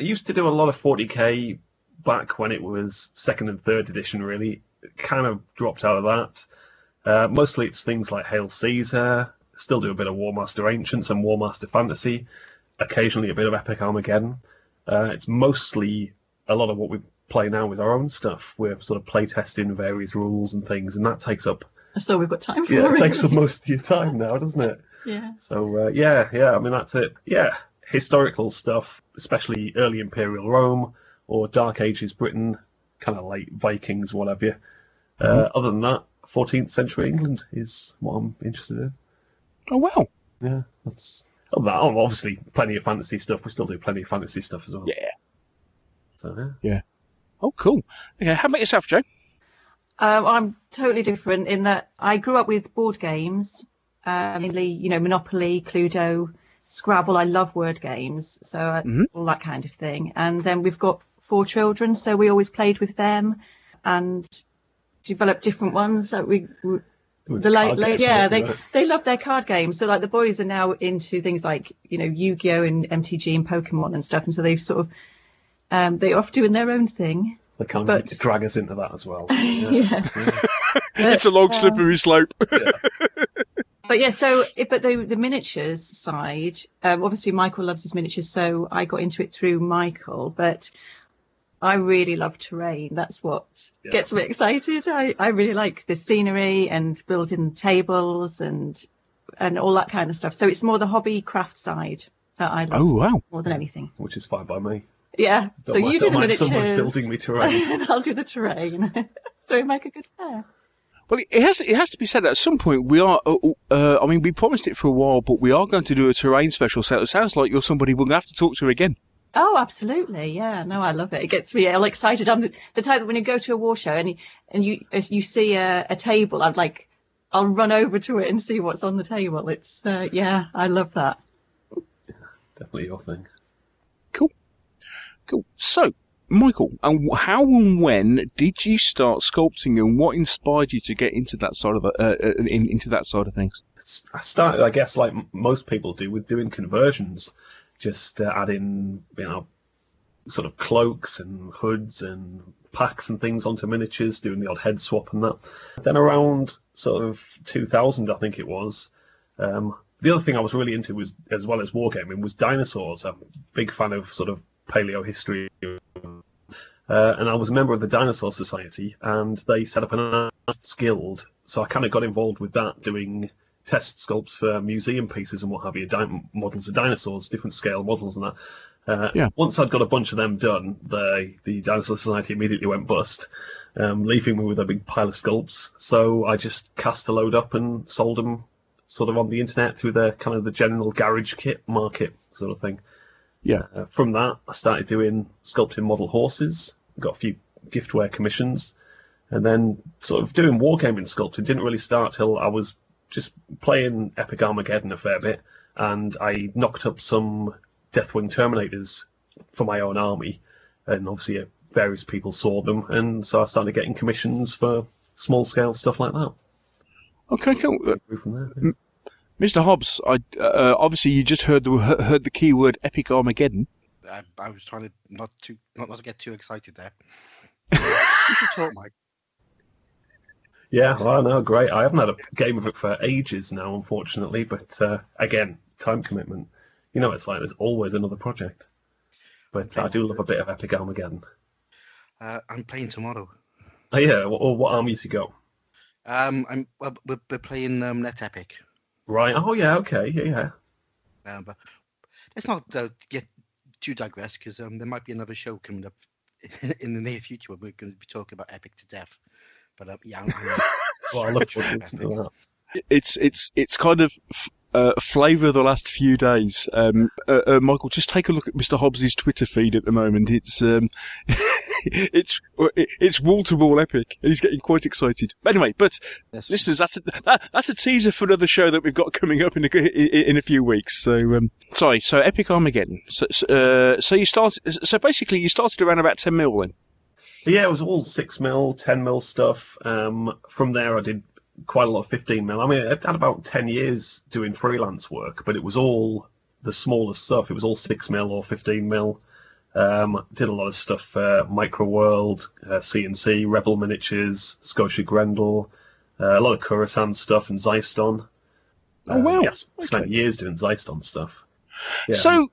used to do a lot of 40k back when it was 2nd and 3rd edition. Really, kind of dropped out of that. Mostly it's things like Hail Caesar. Still do a bit of War Master Ancients and War Master Fantasy. Occasionally a bit of Epic Armageddon. It's mostly a lot of what we play now is our own stuff. We're sort of play testing various rules and things, and that takes up. So we've got time for Yeah, it. it takes up most of your time now, doesn't it? Yeah. So yeah. I mean, that's it. Yeah, historical stuff, especially early Imperial Rome or Dark Ages Britain, kind of late Vikings, what have you. Other than that, 14th century England is what I'm interested in. Oh, wow. Yeah, that's. Obviously, plenty of fantasy stuff. We still do plenty of fantasy stuff as well. Yeah. So, Yeah. Oh, cool. Okay, how about yourself, Joe? I'm totally different in that I grew up with board games, mainly, Monopoly, Cluedo, Scrabble. I love word games, so all that kind of thing. And then we've got 4 children, so we always played with them and developed different ones. So they love their card games. So like the boys are now into things like Yu-Gi-Oh and MTG and Pokemon and stuff, and so they've sort of they're off doing their own thing. They can't need to drag us into that as well. Yeah. It's a long slippery slope. But yeah, but the miniatures side, obviously Michael loves his miniatures, so I got into it through Michael, but I really love terrain. That's what gets me excited. I really like the scenery and building tables and all that kind of stuff. So it's more the hobby craft side that I love. Oh, wow. More than anything. Which is fine by me. Yeah. So you do the miniatures. Someone building me terrain. And I'll do the terrain. So we make a good pair. Well, it has to be said that at some point we are. We promised it for a while, but we are going to do a terrain special. So it sounds like you're somebody we're going to have to talk to again. Oh, absolutely! Yeah, no, I love it. It gets me all excited. I'm the type that when you go to a war show and you see a table, I'll run over to it and see what's on the table. It's I love that. Definitely your thing. Cool. So, Michael, and how and when did you start sculpting, and what inspired you to get into that side of into that side of things? I started, I guess, like most people do, with doing conversions, just adding, sort of cloaks and hoods and packs and things onto miniatures, doing the odd head swap and that. Then around sort of 2000, I think it was. The other thing I was really into was, as well as wargaming, was dinosaurs. I'm a big fan of sort of paleo history. And I was a member of the Dinosaur Society, and they set up an artists guild. So I kind of got involved with that, doing test sculpts for museum pieces and what have you, models of dinosaurs, different scale models and that. Once I'd got a bunch of them done, the Dinosaur Society immediately went bust, leaving me with a big pile of sculpts. So I just cast a load up and sold them sort of on the internet through the kind of the general garage kit market sort of thing. Yeah. From that, I started doing sculpting model horses, got a few giftware commissions, and then sort of doing wargaming sculpting didn't really start till I was just playing Epic Armageddon a fair bit, and I knocked up some Deathwing Terminators for my own army, and obviously various people saw them, and so I started getting commissions for small-scale stuff like that. Okay, cool. From there, yeah. Mr. Hobbs, obviously you just heard the keyword Epic Armageddon. I was trying to not to get too excited there. You should talk, Mike. Yeah, well, no, great. I haven't had a game of it for ages now, unfortunately, but again, time commitment. It's like there's always another project. But I do love a bit of Epic Armageddon. I'm playing tomorrow. Oh yeah, what armies you got? We're playing Net Epic. Right. Oh yeah. Okay. Yeah. But let's not get too digress, because there might be another show coming up in the near future where we're going to be talking about Epic to death. But Well, I look forward to that. It's kind of flavour of the last few days. Michael, just take a look at Mr. Hobbs' Twitter feed at the moment. It's it's wall to wall epic, and he's getting quite excited. Anyway, but listeners, that's a teaser for another show that we've got coming up in a few weeks. So so Epic Armageddon. So you started. So basically, you started around about 10 mil then. Yeah, it was all 6mm, 10mm stuff. From there, I did quite a lot of 15mm. I mean, I had about 10 years doing freelance work, but it was all the smallest stuff. It was all 6mm or 15mm. Did a lot of stuff for Micro World, CNC, Rebel Miniatures, Scotia Grendel, a lot of Coruscant stuff and Zyston. Oh, wow. Yes, spent years doing Zyston stuff. Yeah. So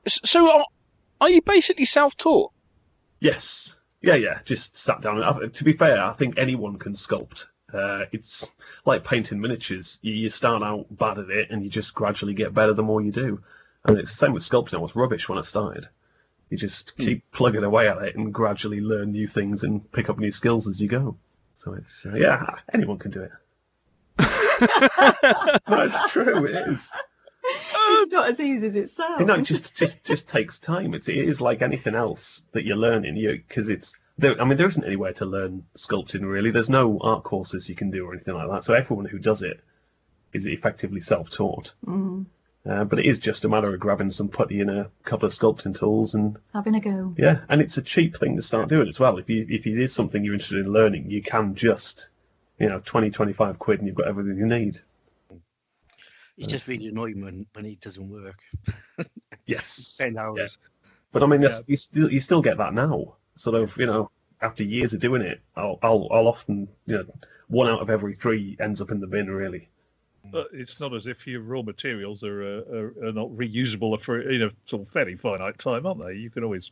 are you basically self-taught? Yes. Yeah, just sat down. To be fair, I think anyone can sculpt. It's like painting miniatures. You start out bad at it, and you just gradually get better the more you do. And it's the same with sculpting. I was rubbish when I started. You just keep plugging away at it and gradually learn new things and pick up new skills as you go. So it's, anyone can do it. No, it's true, it is. It's not as easy as it sounds. No, it just takes time. It is like anything else that you're learning, because there isn't anywhere to learn sculpting really. There's no art courses you can do or anything like that. So everyone who does it is effectively self-taught. Mm-hmm. But it is just a matter of grabbing some putty and a couple of sculpting tools and having a go. Yeah, and it's a cheap thing to start doing as well. If it is something you're interested in learning, you can just, 20, 25 quid and you've got everything you need. It's just really annoying when it doesn't work. Yes. 10 hours. Yeah. But I mean, you still get that now. Sort of, after years of doing it, I'll often, 1 out of every 3 ends up in the bin, really. But it's not as if your raw materials are not reusable for sort of fairly finite time, aren't they? You can always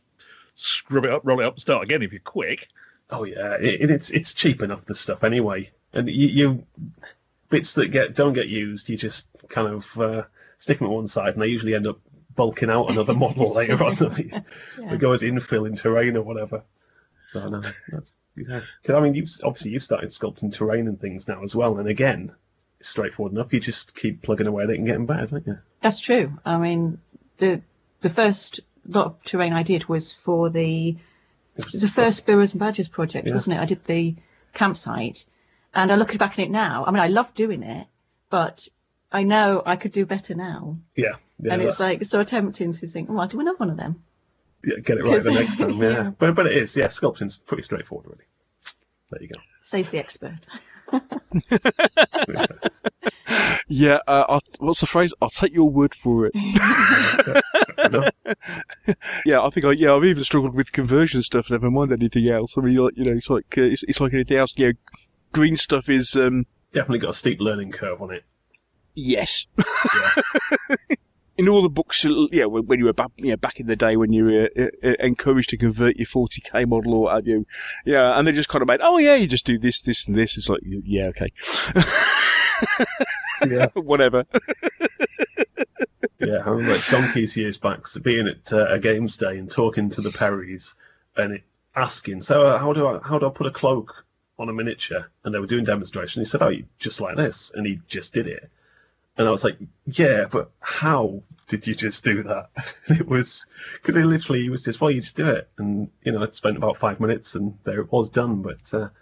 scrub it up, roll it up, and start again if you're quick. Oh yeah, it's cheap enough, the stuff anyway, and you bits that don't get used, you just kind of stick them at one side, and they usually end up bulking out another model later on. They go as infill in terrain or whatever. So no, that's because I mean, you've started sculpting terrain and things now as well, and again, it's straightforward enough. You just keep plugging away at it and getting better, don't you? That's true. I mean, the first lot of terrain I did was for it was the first Sparrows and Badgers project, wasn't it? I did the campsite, and I look back at it now. I mean, I love doing it, but I know I could do better now. Yeah. And it's like so tempting to think, oh, I'll do another one of them. Yeah, get it right the next time. Yeah. But it is, sculpting's pretty straightforward, really. There you go. Says the expert. Yeah, what's the phrase? I'll take your word for it. Yeah, I think I've even struggled with conversion stuff. Never mind anything else. I mean, it's like anything else. Green stuff is definitely got a steep learning curve on it. Yes. Yeah. In all the books, when you were back in the day when you were encouraged to convert your 40k model or what have you, and they just kind of made, you just do this, this, and this. It's like, yeah, okay. Yeah. Whatever. Yeah, I remember donkeys years back being at a games day and talking to the Perrys and asking, so how do I put a cloak on a miniature? And they were doing demonstration. He said, just like this, and he just did it. And I was like, yeah, but how did you just do that? And it was because he was just, you just do it. And, it spent about 5 minutes and there it was done. But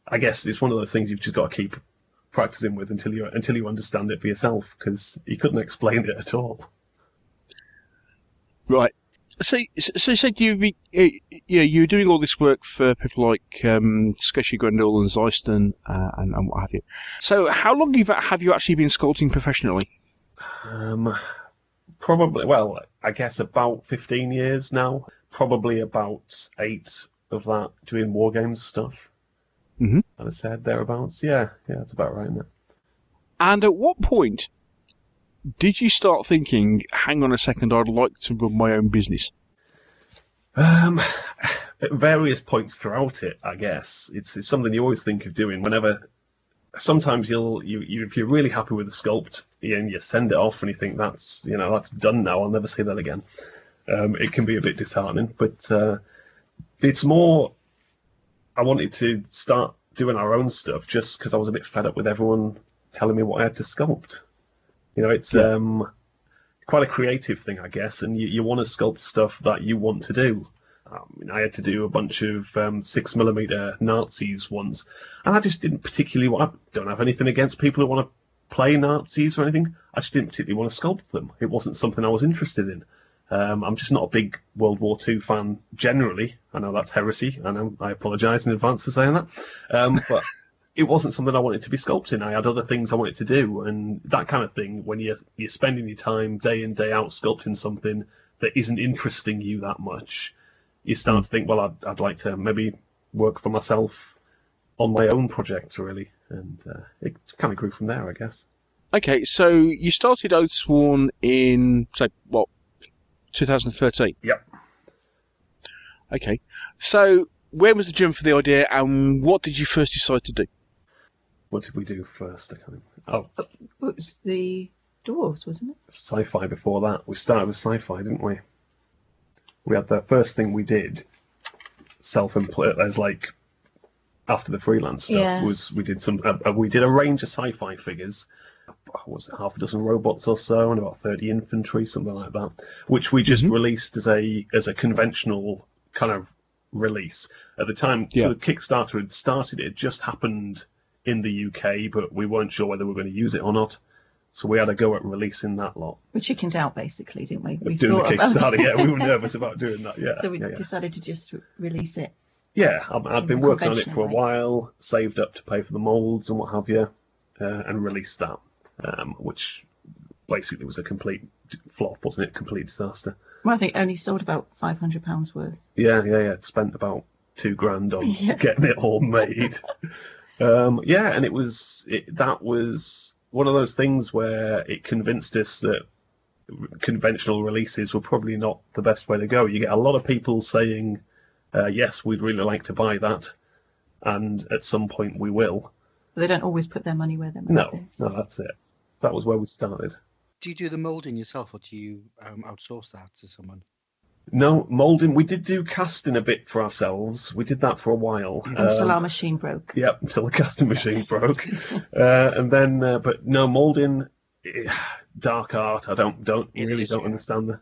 I guess it's one of those things you've just got to keep practicing with until you understand it for yourself, because he couldn't explain it at all. Right. So you said you were doing all this work for people like Sketchy Grendel and Zyston and what have you. So how long have you actually been sculpting professionally? Probably, I guess about 15 years now. Probably about 8 of that doing wargames stuff. Mm-hmm. I said thereabouts. Yeah, that's about right, isn't it? And at what point did you start thinking, hang on a second, I'd like to run my own business? At various points throughout it, I guess. It's something you always think of doing whenever. Sometimes if you're really happy with the sculpt and you send it off and you think that's done now, I'll never see that again. It can be a bit disheartening, but it's more, I wanted to start doing our own stuff just because I was a bit fed up with everyone telling me what I had to sculpt. It's quite a creative thing, I guess, and you want to sculpt stuff that you want to do. I had to do a bunch of 6mm Nazis once, and I just didn't particularly I don't have anything against people who want to play Nazis or anything. I just didn't particularly want to sculpt them. It wasn't something I was interested in. I'm just not a big World War II fan generally. I know that's heresy. I apologise in advance for saying that. But it wasn't something I wanted to be sculpting. I had other things I wanted to do, and that kind of thing, when you're spending your time day in, day out sculpting something that isn't interesting you that much, you start to think, well, I'd like to maybe work for myself on my own projects, really. And it kind of grew from there, I guess. Okay, so you started Oathsworn in, 2013? Yep. Okay, so where was the jump for the idea, and what did you first decide to do? What did we do first? I can't remember. It was the Dwarves, wasn't it? Sci-Fi before that. We started with Sci-Fi, didn't we? We had the first thing we did, self-employed, as like after the freelance stuff, Yes. was we did a range of Sci-Fi figures. What was it, half a dozen robots or so, and about 30 infantry, something like that, which we just released as a conventional kind of release. At the time, sort of Kickstarter had started, it just happened in the UK, but we weren't sure whether we were going to use it or not. So we had a go at releasing that lot. We chickened out, basically, didn't we? We doing the thought about Kickstarter, it. yeah, we were nervous about doing that, yeah. So we yeah. decided to just release it. Yeah, I'd been working on it for a conventional way. while, saved up to pay for the moulds and what have you, and released that, which basically was a complete flop, wasn't it? Complete disaster. Well, I think it only sold about £500 worth. Yeah. Spent about $2,000 on getting it all made. And that was one of those things where it convinced us that conventional releases were probably not the best way to go. You get a lot of people saying, yes, we'd really like to buy that, and at some point we will. But they don't always put their money where their mouth is. No, that's it. That was where we started. Do you do the moulding yourself, or do you outsource that to someone? No, moulding. We did do casting a bit for ourselves. We did that for a while. Until our machine broke. Yep, until the casting machine broke. And then, but no, moulding, dark art, I don't understand that.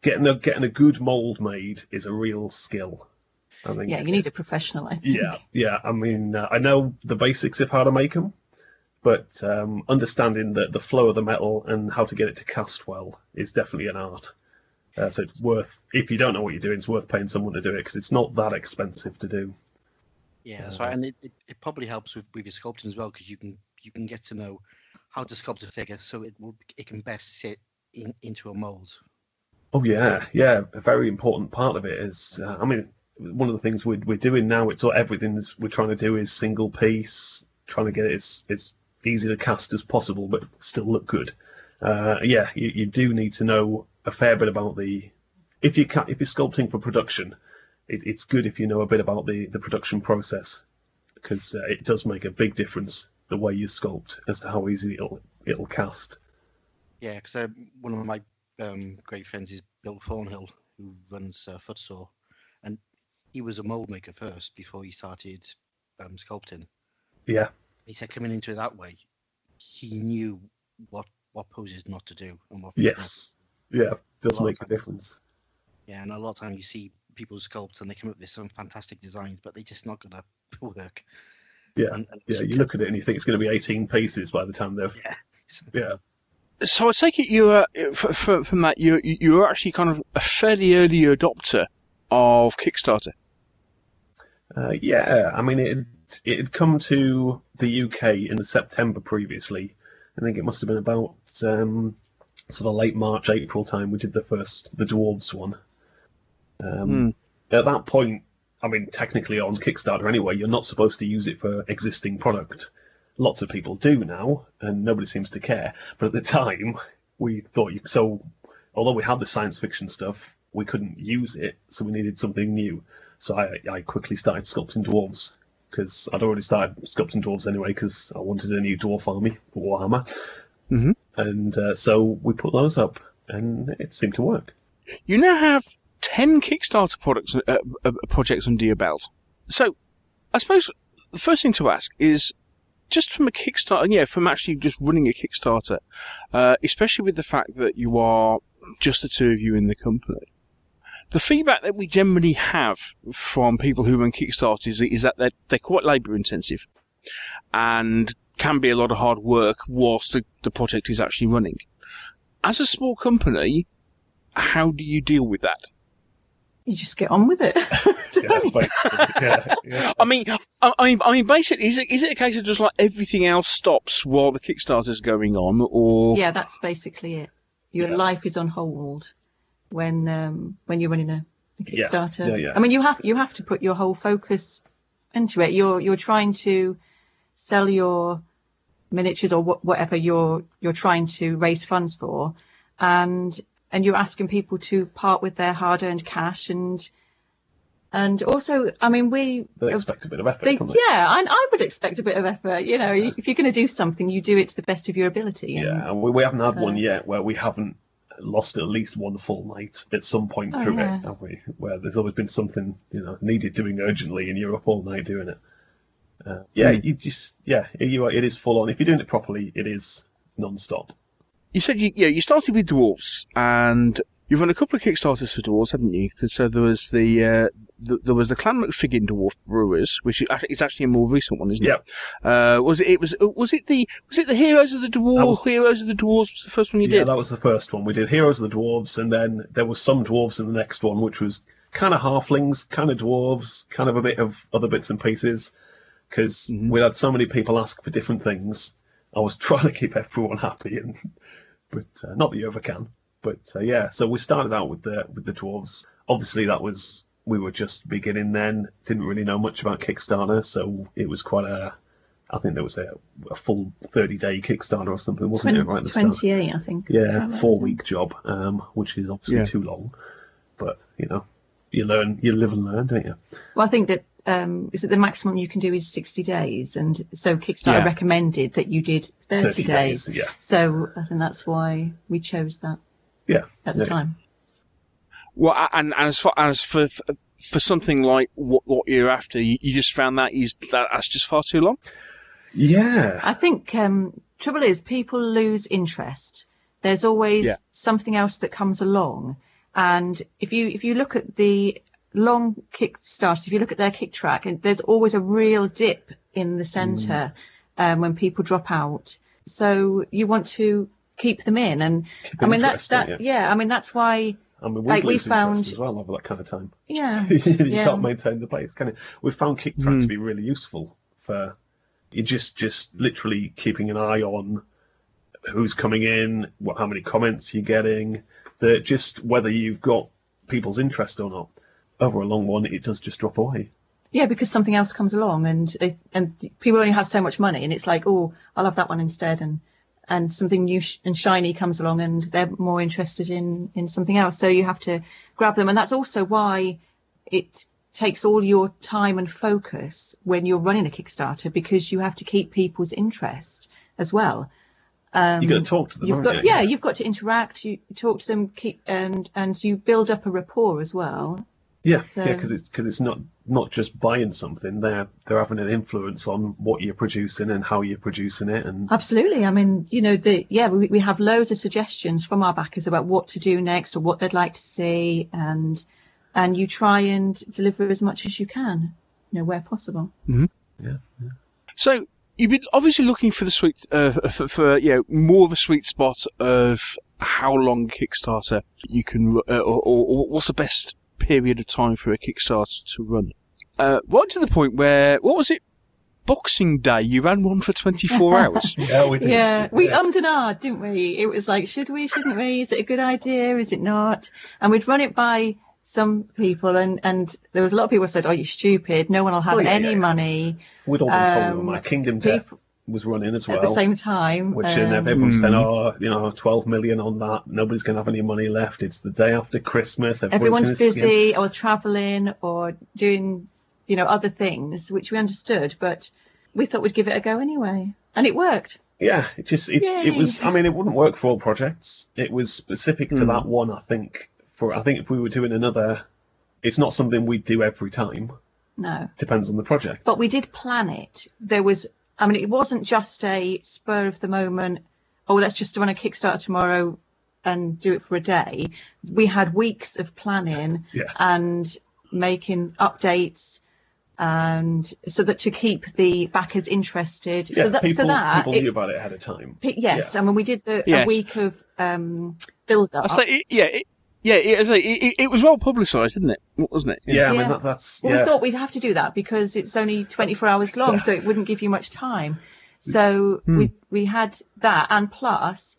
Getting a good mould made is a real skill. I think. Yeah, you need a professional, I think. Yeah. I mean, I know the basics of how to make them, but understanding the flow of the metal and how to get it to cast well is definitely an art. So it's worth, if you don't know what you're doing, it's worth paying someone to do it, because it's not that expensive to do. Yeah, that's right, and it probably helps with your sculpting as well, because you can get to know how to sculpt a figure, so it can best sit into a mold. Oh yeah. A very important part of it is, one of the things we're doing now, it's everything we're trying to do is single piece, trying to get it as easy to cast as possible, but still look good. You do need to know a fair bit about if you're sculpting for production, it's good if you know a bit about the production process, because it does make a big difference the way you sculpt as to how easy it'll cast. Yeah, because one of my great friends is Bill Thornhill, who runs Footsore, and he was a mold maker first before he started sculpting. Yeah. He said coming into it that way, he knew what poses not to do and what. Yes. Yeah, does make a difference. Yeah, and a lot of times you see people sculpt and they come up with some fantastic designs, but they're just not going to work. Yeah, you look at it and you think it's going to be 18 pieces by the time they've. Yeah. So I take it you were from that you were actually kind of a fairly early adopter of Kickstarter. Yeah, I mean it had come to the UK in September previously. I think it must have been about sort of late March, April time. We did the Dwarves one. At that point, I mean, technically on Kickstarter anyway, you're not supposed to use it for existing product. Lots of people do now, and nobody seems to care. But at the time, we thought although we had the science fiction stuff, we couldn't use it, so we needed something new. So I quickly started sculpting dwarves, because I'd already started sculpting dwarves anyway, because I wanted a new dwarf army for Warhammer. Mm-hmm. And so we put those up, and it seemed to work. You now have 10 Kickstarter projects under your belt. So I suppose the first thing to ask is, just from a Kickstarter, from actually just running a Kickstarter, especially with the fact that you are just the two of you in the company, the feedback that we generally have from people who run Kickstarters is that they're quite labour intensive and can be a lot of hard work whilst the project is actually running. As a small company, how do you deal with that? You just get on with it. Yeah. I mean, basically, is it a case of just like everything else stops while the Kickstarter's going on, or? Yeah, that's basically it. Your life is on hold when you're running a Kickstarter. Yeah. I mean, you have to put your whole focus into it. You're trying to sell your miniatures or whatever you're trying to raise funds for, and you're asking people to part with their hard-earned cash, and also, I mean, they expect a bit of effort. I would expect a bit of effort. If you're going to do something, you do it to the best of your ability. And we haven't had one yet where we haven't lost at least one full night at some point through it, have we? Where there's always been something needed doing urgently, and you're up all night doing it. It is full on. If you're doing it properly, it is non-stop. You said you started with Dwarfs, and you've run a couple of Kickstarters for Dwarfs, haven't you? So there was the Clan McFiggin Dwarf Brewers, which is actually a more recent one, isn't it? Yeah. Was it the Heroes of the Dwarves? Heroes of the Dwarves was the first one you did. Yeah, that was the first one. We did Heroes of the Dwarves, and then there was some dwarves in the next one, which was kind of halflings, kind of dwarves, kind of a bit of other bits and pieces, because we had so many people ask for different things. I was trying to keep everyone happy, but not that you ever can. But so we started out with the dwarves. Obviously, we were just beginning then. Didn't really know much about Kickstarter, so it was quite I think there was a full 30-day Kickstarter or something, wasn't it? Right at the start? 28, I think. Yeah, 4-week job, which is obviously too long. But you learn, you live and learn, don't you? Well, I think that is that the maximum you can do is 60 days, and so Kickstarter recommended that you did 30 days. Yeah. So I think that's why we chose that. Yeah. At the time. Well, and as far as for something like what you're after, you just found that's just far too long. Yeah. I think trouble is people lose interest. There's always something else that comes along, and if you look at the long Kickstarters, if you look at their kick track, and there's always a real dip in the centre when people drop out. So you want to keep them in, and I mean that's that's why. I mean, we found as well over that kind of time. Yeah, you can't maintain the pace, can you? We found kick track to be really useful for you just literally keeping an eye on who's coming in, how many comments you're getting, just whether you've got people's interest or not. Over a long one, it does just drop away. Yeah, because something else comes along, and people only have so much money, and it's like, oh, I'll have that one instead, and something new and shiny comes along, and they're more interested in something else. So you have to grab them, and that's also why it takes all your time and focus when you're running a Kickstarter, because you have to keep people's interest as well. You've got to talk to them. You've got to interact. You talk to them, and you build up a rapport as well. Yeah, because it's not just buying something. They're having an influence on what you're producing and how you're producing it. And absolutely, I mean, we have loads of suggestions from our backers about what to do next or what they'd like to see, and you try and deliver as much as you can, where possible. Mm-hmm. Yeah. So you've been obviously looking for the sweet for more of a sweet spot of how long Kickstarter you can or what's the best period of time for a Kickstarter to run. Right to the point where, what was it? Boxing Day, you ran one for 24 hours. Yeah, we did. Yeah, we ummed and ahed, didn't we? It was like, should we, shouldn't we? Is it a good idea? Is it not? And we'd run it by some people, and there was a lot of people who said, oh, you're stupid. No one will have any money. We'd all been told my Kingdom Death was running as well. At the same time. Which everyone said, 12 million on that. Nobody's going to have any money left. It's the day after Christmas. Everyone's busy or travelling or doing, other things, which we understood, but we thought we'd give it a go anyway. And it worked. Yeah, it was, I mean, it wouldn't work for all projects. It was specific to that one, I think. I think if we were doing another, it's not something we'd do every time. No. Depends on the project. But we did plan it. There was I mean, it wasn't just a spur of the moment, oh, let's just run a Kickstarter tomorrow and do it for a day. We had weeks of planning and making updates, and so that to keep the backers interested. Yeah, so that people knew it, about it ahead of time. Yes, I mean, we did a week of build up. I say, it was well publicised, didn't it? Wasn't it? Yeah, I mean that's. Well, we thought we'd have to do that because it's only 24 hours long, so it wouldn't give you much time. So we had that, and plus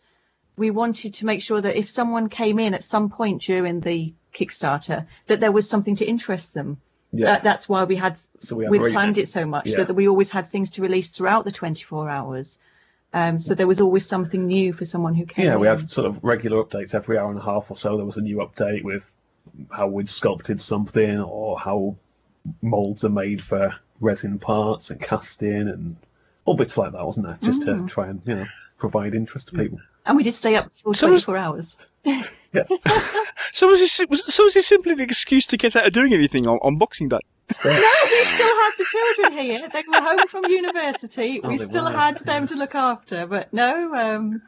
we wanted to make sure that if someone came in at some point during the Kickstarter, that there was something to interest them. Yeah. That's why we planned it so much, so that we always had things to release throughout the 24 hours. So there was always something new for someone who came in. Yeah, we had sort of regular updates every hour and a half or so. There was a new update with how we'd sculpted something, or how molds are made for resin parts and casting, and all bits like that, wasn't there? Just to try and, provide interest to people. And we did stay up for 24 hours. Yeah. So was it simply an excuse to get out of doing anything on Boxing Day? No, we still had the children here. They were home from university. We still had them to look after, but no.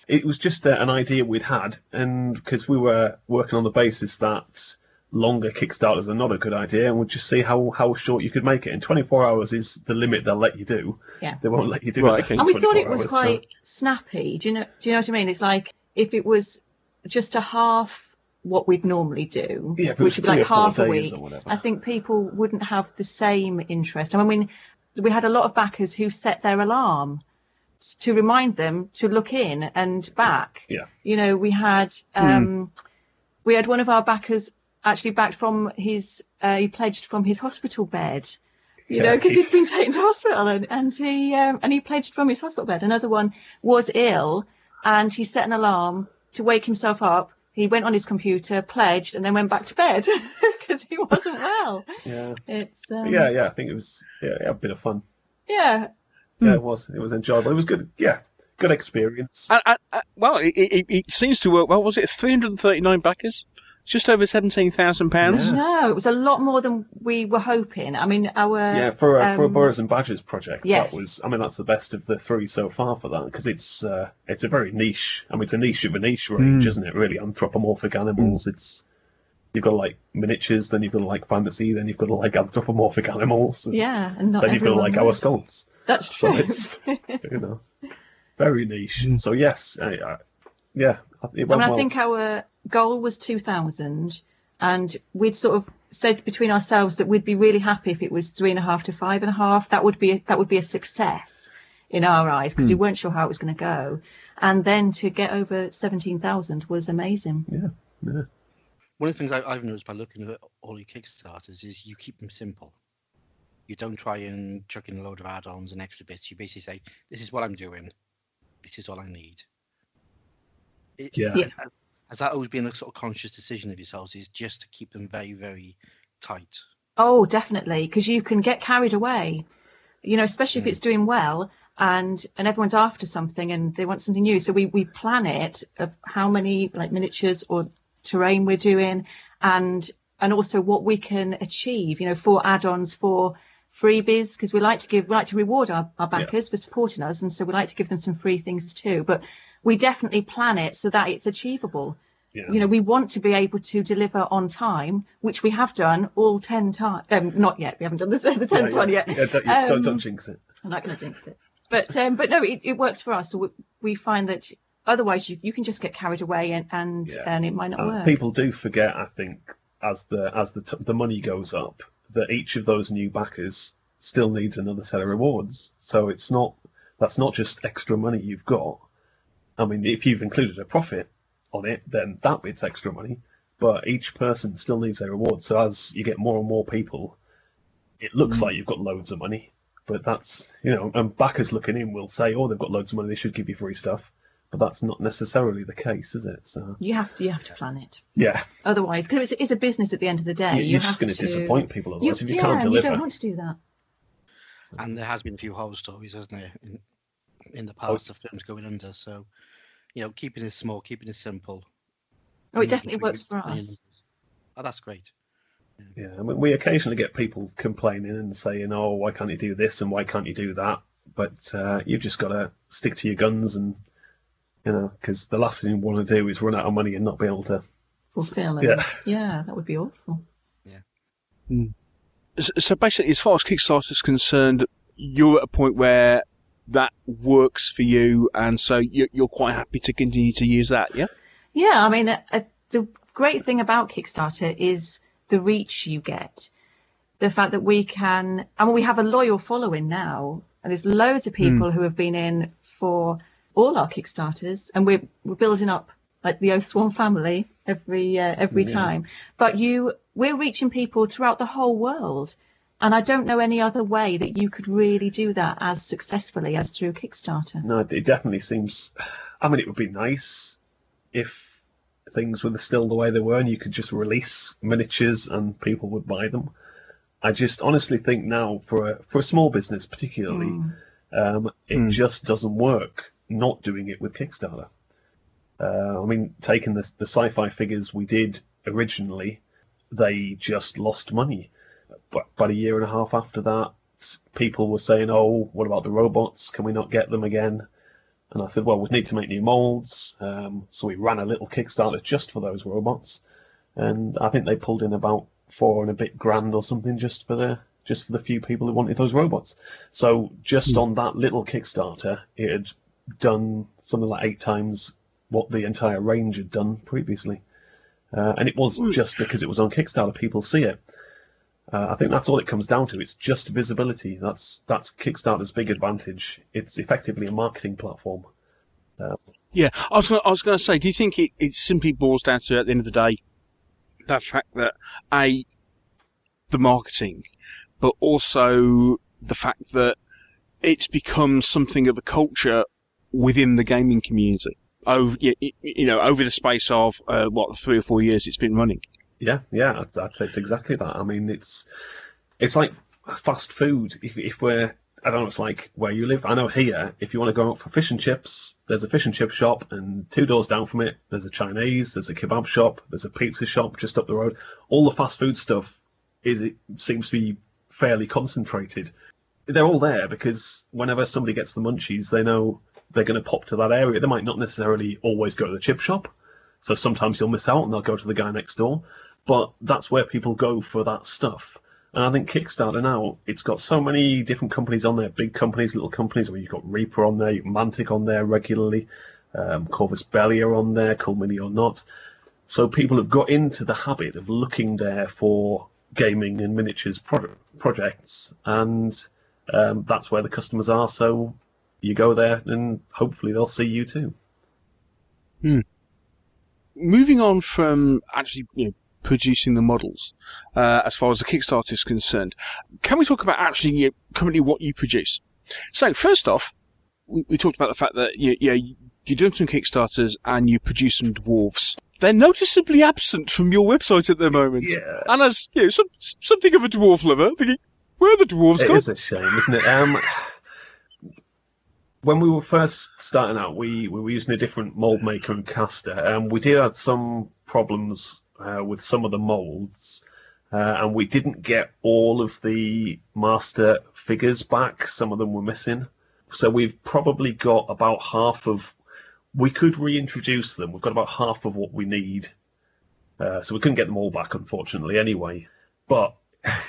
It was just an idea we'd had, and because we were working on the basis that longer Kickstarters are not a good idea, and we'd just see how short you could make it. And 24 hours is the limit they'll let you do. Yeah. They won't let you do it. And we thought it was quite snappy. Do you know what I mean? It's like if it was just a half what we'd normally do, which would be like half a week, I think people wouldn't have the same interest. I mean, we had a lot of backers who set their alarm to remind them to look in and back. Yeah. We had one of our backers actually backed from his he pledged from his hospital bed, because he's been taken to hospital, and he pledged from his hospital bed. Another one was ill, and he set an alarm to wake himself up. He went on his computer, pledged, and then went back to bed because he wasn't well. Yeah. It's I think it was a bit of fun. Yeah. Yeah, it was enjoyable. It was good. Yeah, good experience. Well, it seems to work well. Was it 339 backers? Just over £17,000. No, it was a lot more than we were hoping. I mean, for a Boroughs and Badgers project, yes. that's the best of the three so far for that, because it's a very niche. I mean, it's a niche of a niche range, isn't it? Really, anthropomorphic animals. You've got miniatures, then you've got fantasy, then you've got anthropomorphic animals. And and not then you've got our sculpts. That's true. So it's very niche. So yes, it went well. I think our goal was 2,000, and we'd sort of said between ourselves that we'd be really happy if it was 3.5 to 5.5. That would be a success in our eyes, because we weren't sure how it was going to go. And then to get over 17,000 was amazing. Yeah. One of the things I've noticed by looking at all your Kickstarters is you keep them simple. You don't try and chuck in a load of add-ons and extra bits. You basically say, this is what I'm doing. This is all I need. Has that always been a sort of conscious decision of yourselves, is just to keep them very, very tight? Oh, definitely, because you can get carried away, especially if it's doing well and everyone's after something and they want something new. So we plan it of how many miniatures or terrain we're doing, and also what we can achieve, for add-ons, for freebies, because we like to reward our backers for supporting us, and so we like to give them some free things too. But we definitely plan it so that it's achievable. Yeah. We want to be able to deliver on time, which we have done all 10 times. Not yet. We haven't done the 10th one yet. Yeah, don't jinx it. I'm not going to jinx it. But no, it works for us. So we find that otherwise you can just get carried away and it might not work. People do forget, I think, as the money goes up, that each of those new backers still needs another set of rewards. So that's not just extra money you've got. I mean, if you've included a profit on it, then that bit's extra money. But each person still needs their reward. So as you get more and more people, it looks like you've got loads of money. But that's, and backers looking in will say, oh, they've got loads of money, they should give you free stuff. But that's not necessarily the case, is it? So you have to plan it. Yeah. Otherwise, because it's a business at the end of the day. You're just going to disappoint people otherwise if you can't deliver. You don't want to do that. And there has been a few horror stories, hasn't there, in the past of films going under. So, keeping it small, keeping it simple. Oh, it definitely works for us. Oh, that's great. Yeah, I mean, we occasionally get people complaining and saying, "Oh, why can't you do this and why can't you do that?" But you've just got to stick to your guns, and because the last thing you want to do is run out of money and not be able to fulfill it. Yeah, that would be awful. Yeah. So basically, as far as Kickstarter is concerned, you're at a point where that works for you, and so you're quite happy to continue to use that, yeah? Yeah, I mean, the great thing about Kickstarter is the reach you get. The fact that we have a loyal following now, and there's loads of people who have been in for all our Kickstarters, and we're building up like the Oathsworn family every time. But we're reaching people throughout the whole world. And I don't know any other way that you could really do that as successfully as through Kickstarter. No, it definitely seems... I mean, it would be nice if things were still the way they were and you could just release miniatures and people would buy them. I just honestly think now, for a small business particularly, it just doesn't work not doing it with Kickstarter. I mean, taking the Sci-Fi figures we did originally, they just lost money. But about a year and a half after that, people were saying, "Oh, what about the robots? Can we not get them again?" And I said, "Well, we need to make new molds." So we ran a little Kickstarter just for those robots, and I think they pulled in about $4 and a bit grand or something just for the few people who wanted those robots. So just on that little Kickstarter, it had done something like 8 times what the entire range had done previously, and it was just because it was on Kickstarter. People see it. I think that's all it comes down to. It's just visibility. That's Kickstarter's big advantage. It's effectively a marketing platform. Yeah, I was going to say, do you think it simply boils down to, at the end of the day, the fact that the marketing, but also the fact that it's become something of a culture within the gaming community? Over the space of 3 or 4 years it's been running. Yeah, I'd say it's exactly that. I mean, it's like fast food. If we're, I don't know, it's like where you live. I know here, if you want to go out for fish and chips, there's a fish and chip shop, and 2 doors down from it, there's a Chinese, there's a kebab shop, there's a pizza shop just up the road. All the fast food stuff seems to be fairly concentrated. They're all there because whenever somebody gets the munchies, they know they're going to pop to that area. They might not necessarily always go to the chip shop, so sometimes you'll miss out and they'll go to the guy next door. But that's where people go for that stuff. And I think Kickstarter now, it's got so many different companies on there, big companies, little companies, where you've got Reaper on there, you've got Mantic on there regularly, Corvus Belli are on there, Cool Mini or not. So people have got into the habit of looking there for gaming and miniatures projects, and that's where the customers are. So you go there and hopefully they'll see you too. Moving on from actually producing the models, as far as the Kickstarter is concerned, can we talk about actually currently what you produce? So first off, we talked about the fact that you're doing some Kickstarters and you produce some dwarves. They're noticeably absent from your website at the moment. Yeah. And as something of a dwarf lover, thinking, where are the dwarves gone? It is a shame, isn't it? When we were first starting out, we were using a different mold maker and caster, and we did have some problems with some of the molds, and we didn't get all of the master figures back. Some of them were missing. So we've probably got about half of... We could reintroduce them. We've got about half of what we need. So we couldn't get them all back, unfortunately, anyway. But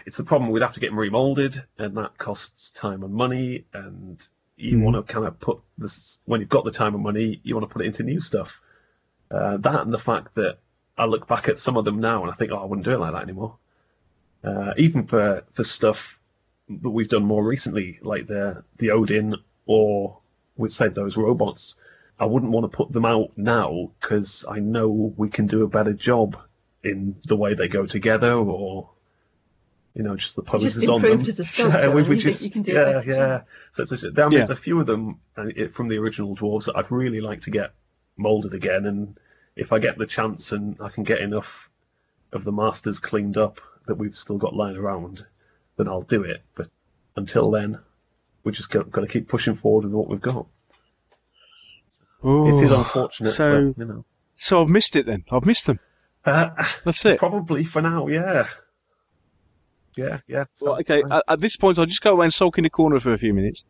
it's the problem. We'd have to get them remolded, and that costs time and money, and you want to kind of put this... When you've got the time and money, you want to put it into new stuff. That and the fact that I look back at some of them now and I think, I wouldn't do it like that anymore. Even for stuff that we've done more recently, like the Odin, or we'd said those robots, I wouldn't want to put them out now because I know we can do a better job in the way they go together, or just the poses just on them. Just improved as a sculptor. You can do it. Yeah. So there's a few of them from the original dwarves that I'd really like to get molded again, and if I get the chance and I can get enough of the masters cleaned up that we've still got lying around, then I'll do it. But until then, we're just got to keep pushing forward with what we've got. It is unfortunate, but, So I've missed it then. I've missed them. That's it. Probably for now, yeah. Yeah. Well, okay, at this point, I'll just go away and sulk in the corner for a few minutes.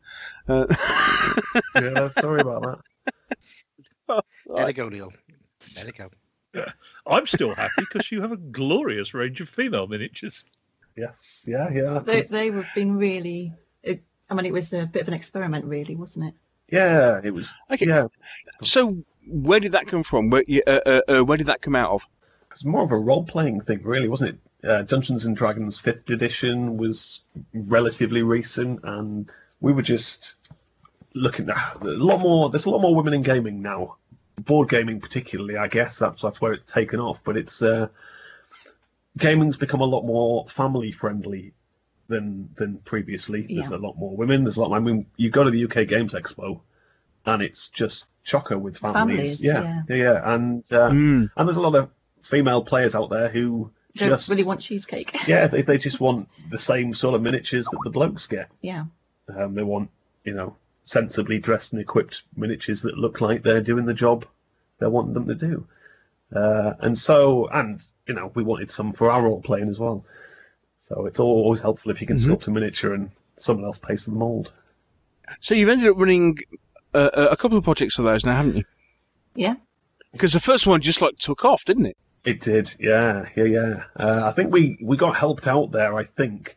Yeah, sorry about that. Let it go, Neil. Let it go. I'm still happy because you have a glorious range of female miniatures. Yes, yeah. They have been really. It was a bit of an experiment, really, wasn't it? Yeah, it was. Okay. Yeah, So, where did that come from? Where did that come out of? it was more of a role-playing thing, really, wasn't it? Dungeons and Dragons 5th edition was relatively recent, and we were just looking at there's a lot more women in gaming now. Board gaming particularly, I guess that's where it's taken off, but it's gaming's become a lot more family friendly than previously. Yeah. There's a lot more women, you go to the UK Games Expo and it's just chocker with families. Yeah. And there's a lot of female players out there who Don't just really want cheesecake. yeah, they just want the same sort of miniatures that the blokes get. Yeah. They want, sensibly dressed and equipped miniatures that look like they're doing the job they want them to do. We wanted some for our role playing as well. So it's always helpful if you can sculpt a miniature and someone else pays for the mould. So you've ended up running a couple of projects of those now, haven't you? Yeah. Because the first one just took off, didn't it? It did, yeah. I think we got helped out there, I think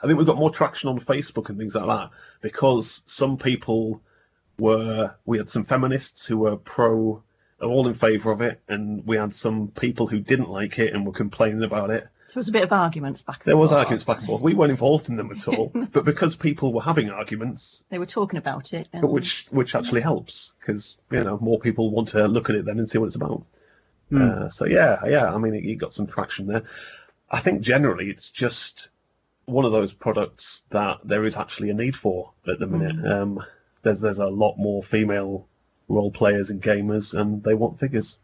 we got more traction on Facebook and things like that because some people we had some feminists who were all in favour of it, and we had some people who didn't like it and were complaining about it. So it was a bit of arguments back and forth. There was arguments back and forth. We weren't involved in them at all, but because people were having arguments, they were talking about it, which actually helps because more people want to look at it then and see what it's about. So it got some traction there. I think generally it's just one of those products that there is actually a need for at the minute. There's a lot more female role players and gamers, and they want figures.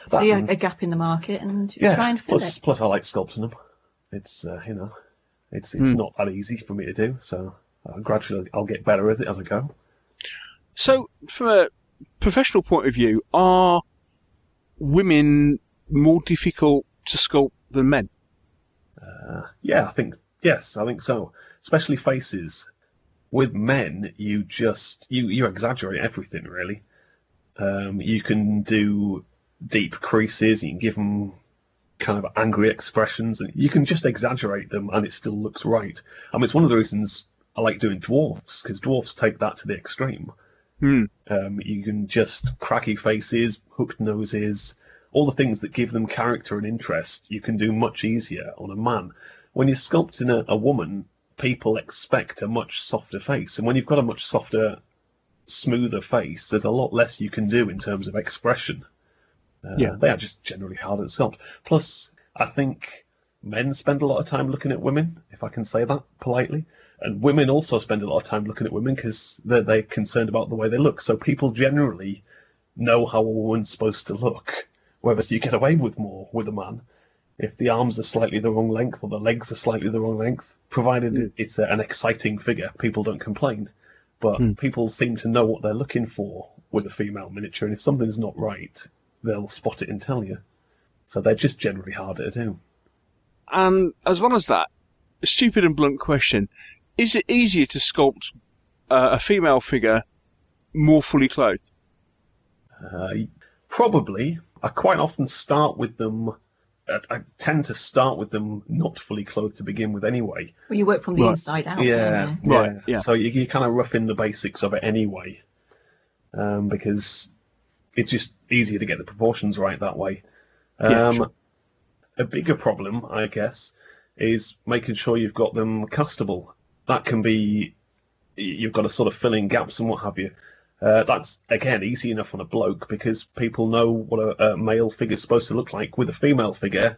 So you have a gap in the market, and try and fill it. Plus, I like sculpting them. It's it's not that easy for me to do. So gradually, I'll get better at it as I go. So, from a professional point of view, are women more difficult to sculpt than men? I think so. Especially faces. With men, you exaggerate everything really. You can do deep creases. You can give them kind of angry expressions, and you can just exaggerate them, and it still looks right. It's one of the reasons I like doing dwarfs, because dwarfs take that to the extreme. You can just cracky faces, hooked noses, all the things that give them character and interest. You can do much easier on a man. When you're sculpting a woman, people expect a much softer face, and when you've got a much softer, smoother face, there's a lot less you can do in terms of expression. They are just generally harder to sculpt. Plus, I think men spend a lot of time looking at women, if I can say that politely, and women also spend a lot of time looking at women because they're concerned about the way they look. So people generally know how a woman's supposed to look, whereas you get away with more with a man. If the arms are slightly the wrong length or the legs are slightly the wrong length, provided it's an exciting figure, people don't complain. But people seem to know what they're looking for with a female miniature, and if something's not right, they'll spot it and tell you. So they're just generally harder to do. And as well as that, a stupid and blunt question, is it easier to sculpt a female figure more fully clothed? Probably. I quite often start with them... I tend to start with them not fully clothed to begin with anyway. Well, you work from the inside out. Yeah. So you kind of rough in the basics of it anyway, because it's just easier to get the proportions right that way. Sure. A bigger problem, I guess, is making sure you've got them castable. That can be, you've got to sort of fill in gaps and what have you. That's, again, easy enough on a bloke because people know what a male figure's supposed to look like. With a female figure,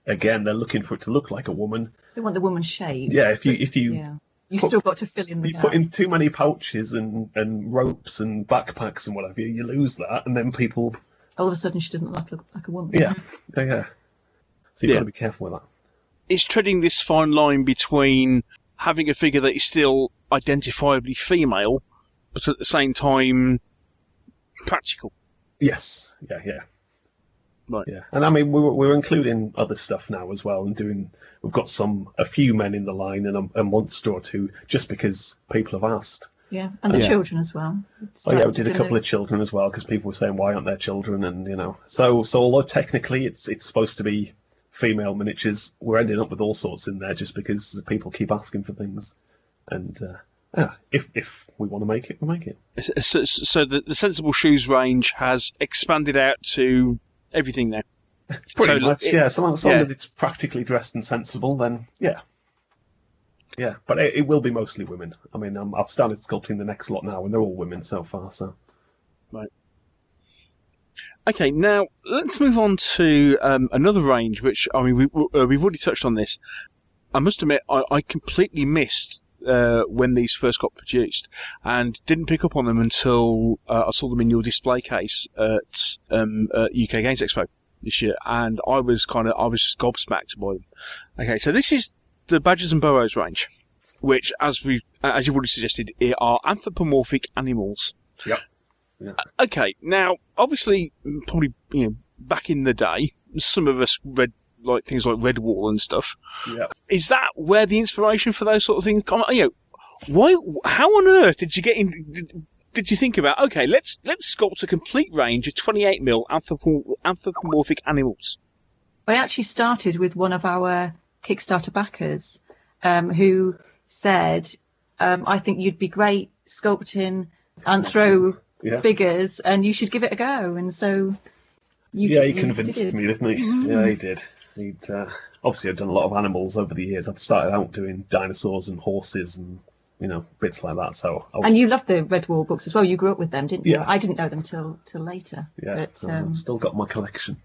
again, they're looking for it to look like a woman. They want the woman's shape. Yeah, if you You've still got to fill in the gaps. Put in too many pouches and ropes and backpacks and whatever, you lose that, and then people... All of a sudden she doesn't look like a woman. Yeah. So you've got to be careful with that. It's treading this fine line between having a figure that is still identifiably female, but at the same time practical. Yes, yeah. Right. Yeah, and I mean we're including other stuff now as well, and we've got a few men in the line and a monster or two just because people have asked. Yeah, and the children as well. Oh yeah, we did a couple of children as well because people were saying why aren't there children, and so although technically it's supposed to be female miniatures, we're ending up with all sorts in there just because people keep asking for things, and if we want to make it, we make it. So the Sensible Shoes range has expanded out to everything now. Pretty much, yeah. So long as it's practically dressed and sensible, then yeah. Yeah, but it will be mostly women. I mean, I've started sculpting the next lot now, and they're all women so far. So, right. Okay, now let's move on to another range, which I mean we've already touched on this. I must admit, I completely missed when these first got produced, and didn't pick up on them until I saw them in your display case at UK Games Expo this year, and I was just gobsmacked by them. Okay, so this is the Badgers and Burrows range, which, as you've already suggested, are anthropomorphic animals. Yep. Yeah. Okay, now obviously, probably back in the day, some of us read like things like Redwall and stuff. Yeah. Is that where the inspiration for those sort of things come? Why? How on earth did you get in? Did you think about let's sculpt a complete range of 28mm anthropomorphic animals? I actually started with one of our Kickstarter backers who said, I think you'd be great sculpting anthro figures and you should give it a go. And so he convinced me, didn't he? Mm-hmm. Yeah, he did. He'd obviously I'd done a lot of animals over the years. I'd started out doing dinosaurs and horses and bits like that. So and you love the Redwall books as well. You grew up with them, didn't you? Yeah. I didn't know them till later. Yeah, but I've still got my collection.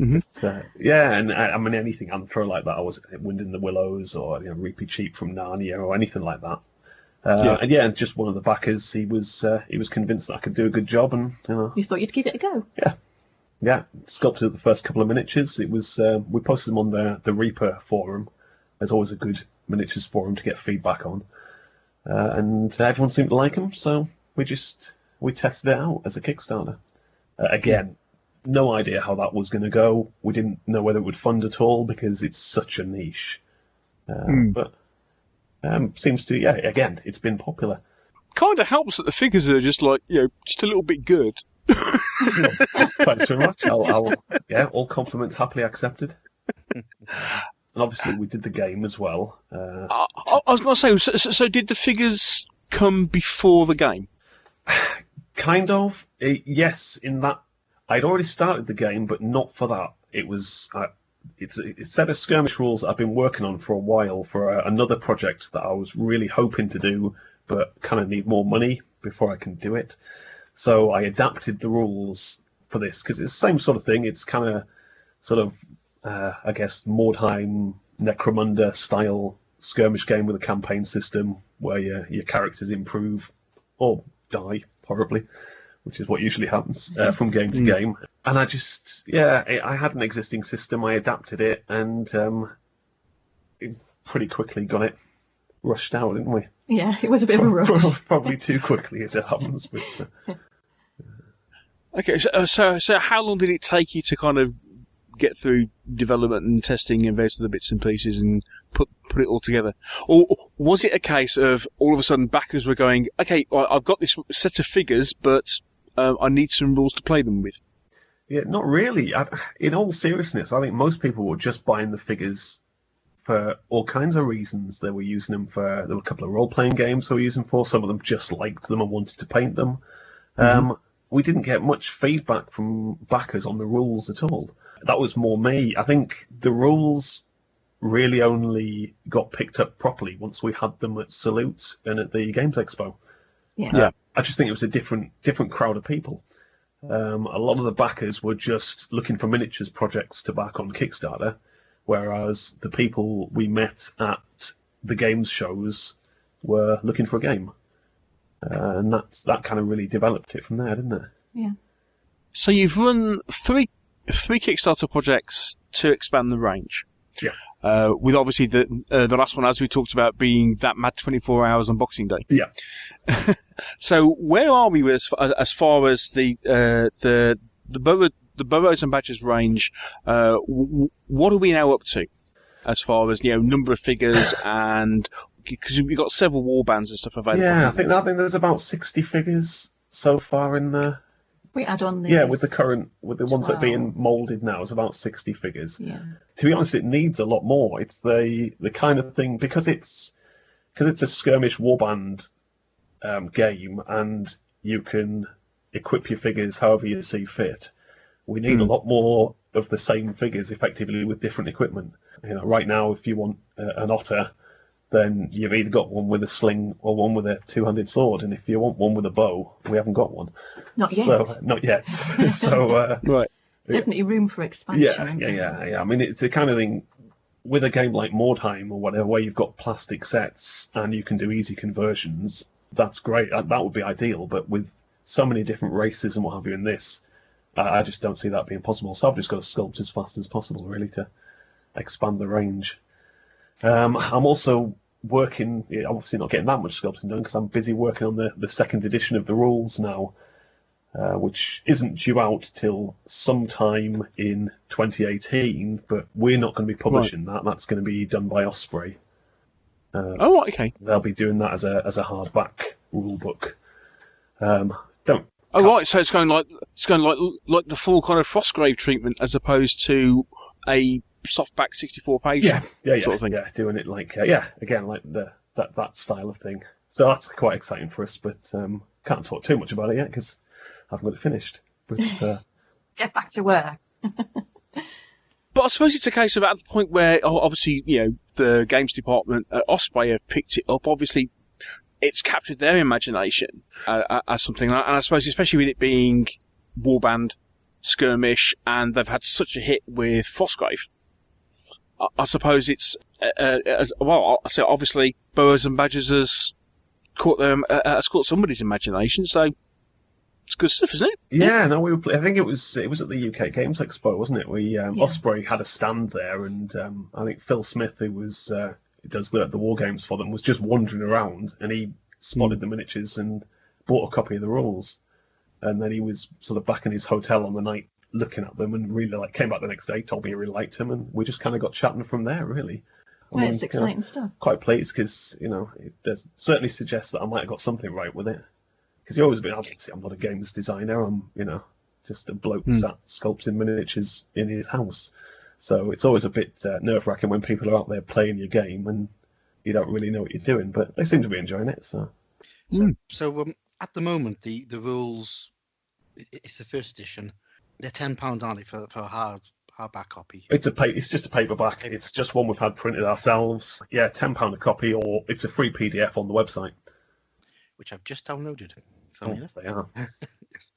Mm-hmm. But, and I mean anything anthro like that. I was Wind in the Willows or Reapy Cheap from Narnia or anything like that. And just one of the backers, he was convinced that I could do a good job, and you thought you'd give it a go. Yeah, sculpted the first couple of miniatures. It was we posted them on the Reaper forum. There's always a good miniatures forum to get feedback on, and everyone seemed to like them. So we tested it out as a Kickstarter. Again, no idea how that was going to go. We didn't know whether it would fund at all because it's such a niche. But seems to again, it's been popular. Kind of helps that the figures are just just a little bit good. Thanks very much. All compliments happily accepted. And obviously, we did the game as well. I was going to say, so did the figures come before the game? Kind of. Yes, in that I'd already started the game, but not for that. It was it's a set of skirmish rules that I've been working on for a while for another project that I was really hoping to do, but kind of need more money before I can do it. So I adapted the rules for this because it's the same sort of thing. It's kind of I guess, Mordheim, Necromunda style skirmish game with a campaign system where your characters improve or die horribly, which is what usually happens from game to game. And I just, I had an existing system. I adapted it and it pretty quickly got it rushed out, didn't we? Yeah, it was a bit of a rush. Probably too quickly, as it happens. But, Okay, so how long did it take you to kind of get through development and testing and various other bits and pieces and put it all together? Or was it a case of all of a sudden backers were going, okay, well, I've got this set of figures, but I need some rules to play them with? Yeah, not really. In all seriousness, I think most people were just buying the figures for all kinds of reasons. They were using them there were a couple of role-playing games they were using for. Some of them just liked them and wanted to paint them. We didn't get much feedback from backers on the rules at all. That was more me. I think the rules really only got picked up properly once we had them at Salute and at the Games Expo. Yeah. I just think it was a different crowd of people. A lot of the backers were just looking for miniatures projects to back on Kickstarter, whereas the people we met at the games shows were looking for a game. And that kind of really developed it from there, didn't it? Yeah. So you've run three Kickstarter projects to expand the range. Yeah. With obviously the last one, as we talked about, being that mad 24 hours on Boxing Day. Yeah. So where are we with as far as the the Burrows and Badgers range, what are we now up to as far as number of figures and because we've got several war bands and stuff available? Yeah, I think there's about 60 figures so far in there. We add on with the ones that are being moulded now, it's about 60 figures. Yeah. To be honest, it needs a lot more. It's the kind of thing because it's a skirmish warband game, and you can equip your figures however you see fit. We need a lot more of the same figures, effectively, with different equipment. Right now, if you want an otter, then you've either got one with a sling or one with a two-handed sword, and if you want one with a bow, we haven't got one. Not yet. Not yet. So right. Definitely room for expansion. Yeah. I mean, it's the kind of thing with a game like Mordheim or whatever, where you've got plastic sets and you can do easy conversions. That's great. That would be ideal. But with so many different races and what have you in this, I just don't see that being possible. So I've just got to sculpt as fast as possible, really, to expand the range. I'm also working, obviously not getting that much sculpting done because I'm busy working on the second edition of the rules now, which isn't due out till sometime in 2018, but we're not going to be publishing that. That's going to be done by Osprey. Okay. They'll be doing that as a hardback rule book. Right. So it's going like the full kind of Frostgrave treatment as opposed to a softback 64-page sort of thing. Yeah, doing it like again like that style of thing. So that's quite exciting for us, but can't talk too much about it yet because I haven't got it finished. But get back to work. But I suppose it's a case of at the point where obviously the games department at Osprey have picked it up. Obviously, it's captured their imagination as something, and I suppose especially with it being warband, skirmish, and they've had such a hit with Frostgrave. I suppose it's so obviously Burrows and Badgers has caught somebody's imagination. So it's good stuff, isn't it? Yeah, no, I think it was at the UK Games Expo, wasn't it? Osprey had a stand there, and I think Phil Smith, who does the war games for them, was just wandering around, and he spotted the miniatures and bought a copy of the rules, and then he was sort of back in his hotel on the night looking at them, and really came back the next day, told me he really liked them, and we just kind of got chatting from there, really. It's exciting stuff. Quite pleased because it certainly suggests that I might have got something right with it. Because you've always been, obviously, I'm not a games designer. I'm, just a bloke sat sculpting miniatures in his house. So it's always a bit nerve-wracking when people are out there playing your game and you don't really know what you're doing. But they seem to be enjoying it. So at the moment, the rules, it's the first edition. They're £10, aren't they, for a hardback copy? It's just a paperback. It's just one we've had printed ourselves. Yeah, £10 a copy, or it's a free PDF on the website. Which I've just downloaded. They are. Yes.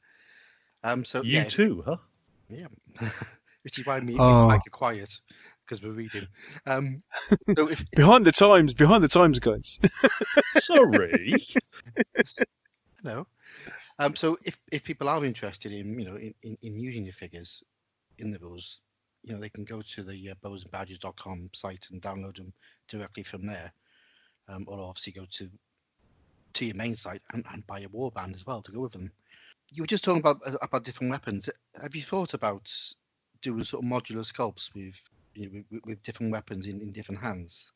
So you too, huh? Yeah. Which is why me and Mike are quiet because we're reading. So behind the times, guys. Sorry. No. So if people are interested in using your figures in the rules, they can go to the bowsandbadgers.com site and download them directly from there, or obviously go to your main site and buy a warband as well to go with them. You were just talking about different weapons. Have you thought about doing sort of modular sculpts with different weapons in different hands?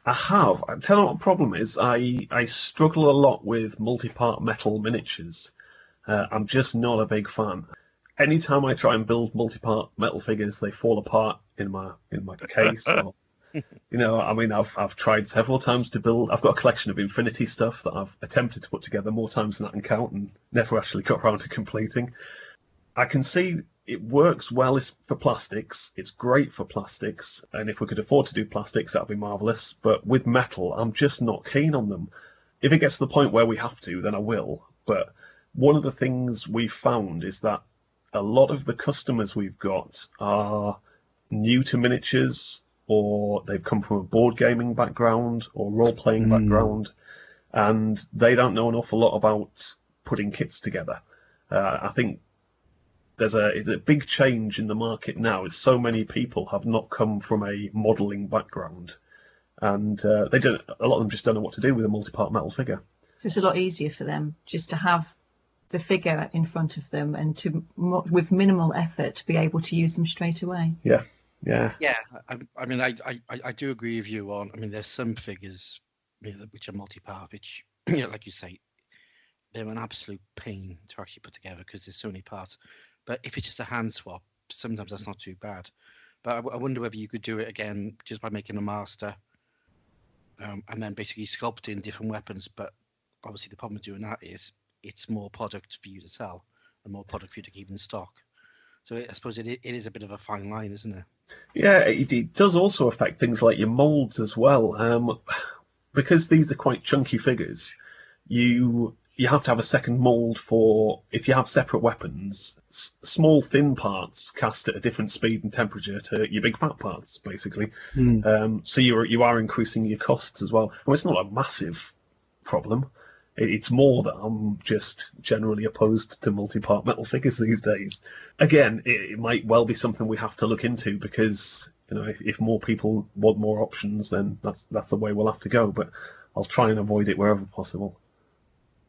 I have. I tell you what the problem is. I struggle a lot with multi-part metal miniatures. I'm just not a big fan. Anytime I try and build multi-part metal figures, they fall apart in my case. Or, I've tried several times to build. I've got a collection of Infinity stuff that I've attempted to put together more times than I can count, and never actually got around to completing. I can see it works well for plastics. It's great for plastics, and if we could afford to do plastics, that'd be marvelous. But with metal, I'm just not keen on them. If it gets to the point where we have to, then I will. But one of the things we've found is that a lot of the customers we've got are new to miniatures, or they've come from a board gaming background or role-playing background, and they don't know an awful lot about putting kits together. I think it's a big change in the market now. Is so many people have not come from a modelling background, and a lot of them just don't know what to do with a multi-part metal figure. It's a lot easier for them just to have the figure in front of them and to with minimal effort be able to use them straight away. Yeah. Yeah, I mean, I do agree with you on. I mean, there's some figures which are multi-part, which, like you say, they're an absolute pain to actually put together because there's so many parts. But if it's just a hand swap, sometimes that's not too bad. But I wonder whether you could do it again just by making a master, and then basically sculpting different weapons. But obviously, the problem with doing that is it's more product for you to sell and more product for you to keep in stock. So I suppose it is a bit of a fine line, isn't it? Yeah, it does also affect things like your molds as well. Because these are quite chunky figures, you have to have a second mold for, if you have separate weapons, small thin parts cast at a different speed and temperature to your big fat parts, basically. So you are increasing your costs as well. Well, it's not a massive problem. It's more that I'm just generally opposed to multi-part metal figures these days. Again, it might well be something we have to look into because, if more people want more options, then that's the way we'll have to go. But I'll try and avoid it wherever possible.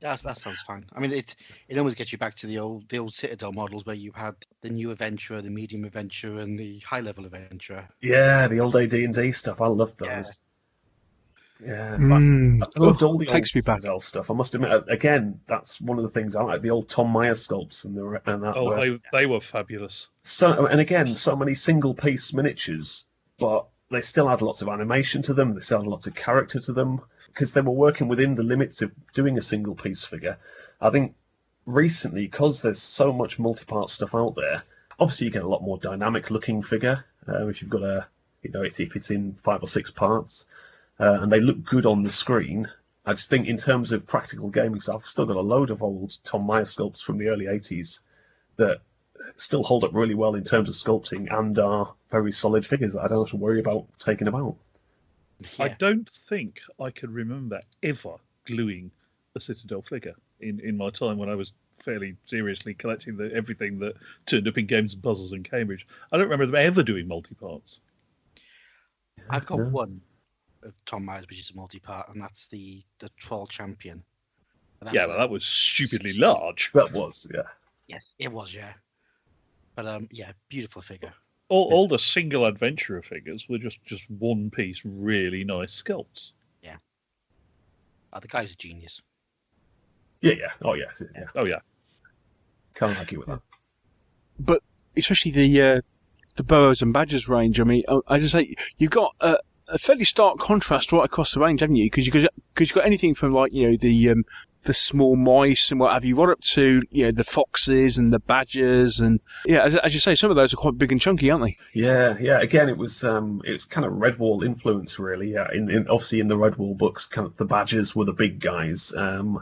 That sounds fine. I mean, it almost gets you back to the old Citadel models where you had the new adventurer, the medium adventurer, and the high level adventurer. Yeah, the old AD&D stuff. I loved those. Yeah, I loved all the old Citadel stuff. I must admit, again, that's one of the things I like. The old Tom Meyer sculpts and that. They were fabulous. So many single piece miniatures, but they still had lots of animation to them. They still had lots of character to them because they were working within the limits of doing a single piece figure. I think recently, because there's so much multi-part stuff out there, obviously you get a lot more dynamic looking figure if you've got if it's in 5 or 6 parts. And they look good on the screen. I just think in terms of practical gaming stuff, I've still got a load of old Tom Meyer sculpts from the early 80s that still hold up really well in terms of sculpting and are very solid figures that I don't have to worry about taking them out. Yeah. I don't think I can remember ever gluing a Citadel figure in my time when I was fairly seriously collecting everything that turned up in Games and Puzzles in Cambridge. I don't remember them ever doing multi-parts. I've got one of Tom Myers, which is a multi-part, and that's the Troll Champion. That was stupidly large. That was, yeah. Yeah, it was, yeah. But beautiful figure. All the single adventurer figures were just one piece, really nice sculpts. Yeah. The guy's a genius. Yeah. Oh yeah. Oh yeah. Can't argue with that. But especially the boas and badgers range. I mean, I just say you've got a fairly stark contrast right across the range, haven't you? Because you've got anything from the small mice and what have you, right up to the foxes and the badgers, and as you say, some of those are quite big and chunky, aren't they? Yeah. Again, it's kind of Redwall influence, really. Yeah, obviously in the Redwall books, kind of the badgers were the big guys. And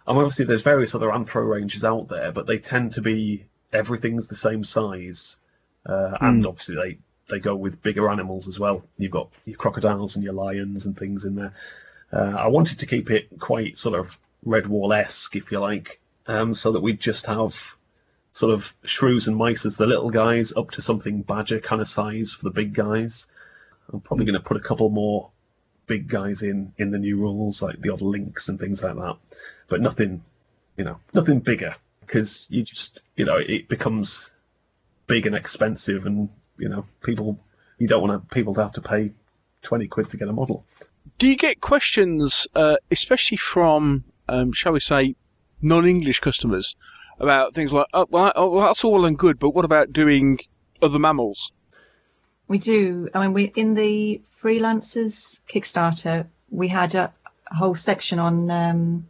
obviously there's various other Anthro ranges out there, but they tend to be everything's the same size, and obviously they go with bigger animals as well. You've got your crocodiles and your lions and things in there. I wanted to keep it quite sort of Redwall-esque, if you like, so that we'd just have sort of shrews and mice as the little guys, up to something badger kind of size for the big guys. I'm probably going to put a couple more big guys in the new rules, like the odd lynx and things like that. But nothing bigger, because you just, it becomes big and expensive, and you don't want people to have to pay 20 quid to get a model. Do you get questions, especially from, shall we say, non-English customers, about things like, well, that's all well and good, but what about doing other mammals? We do. I mean, we in the Freelancers Kickstarter, we had a whole section on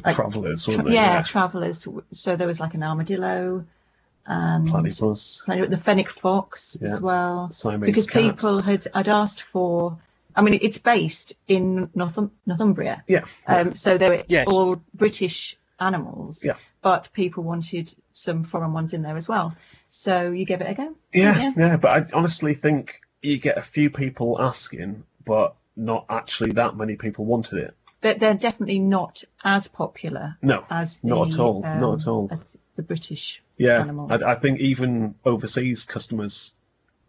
travellers, weren't they? Travellers. So there was like an armadillo and platypus, the fennec fox as well, Siamese because cat. People had asked for. I mean, it's based in Northumbria. Yeah. So they're all British animals. Yeah. But people wanted some foreign ones in there as well. So you give it a go. Yeah. But I honestly think you get a few people asking, but not actually that many people wanted it. They're definitely not as popular. No, as not at all. Not at all. As the British Yeah, animals. I think even overseas customers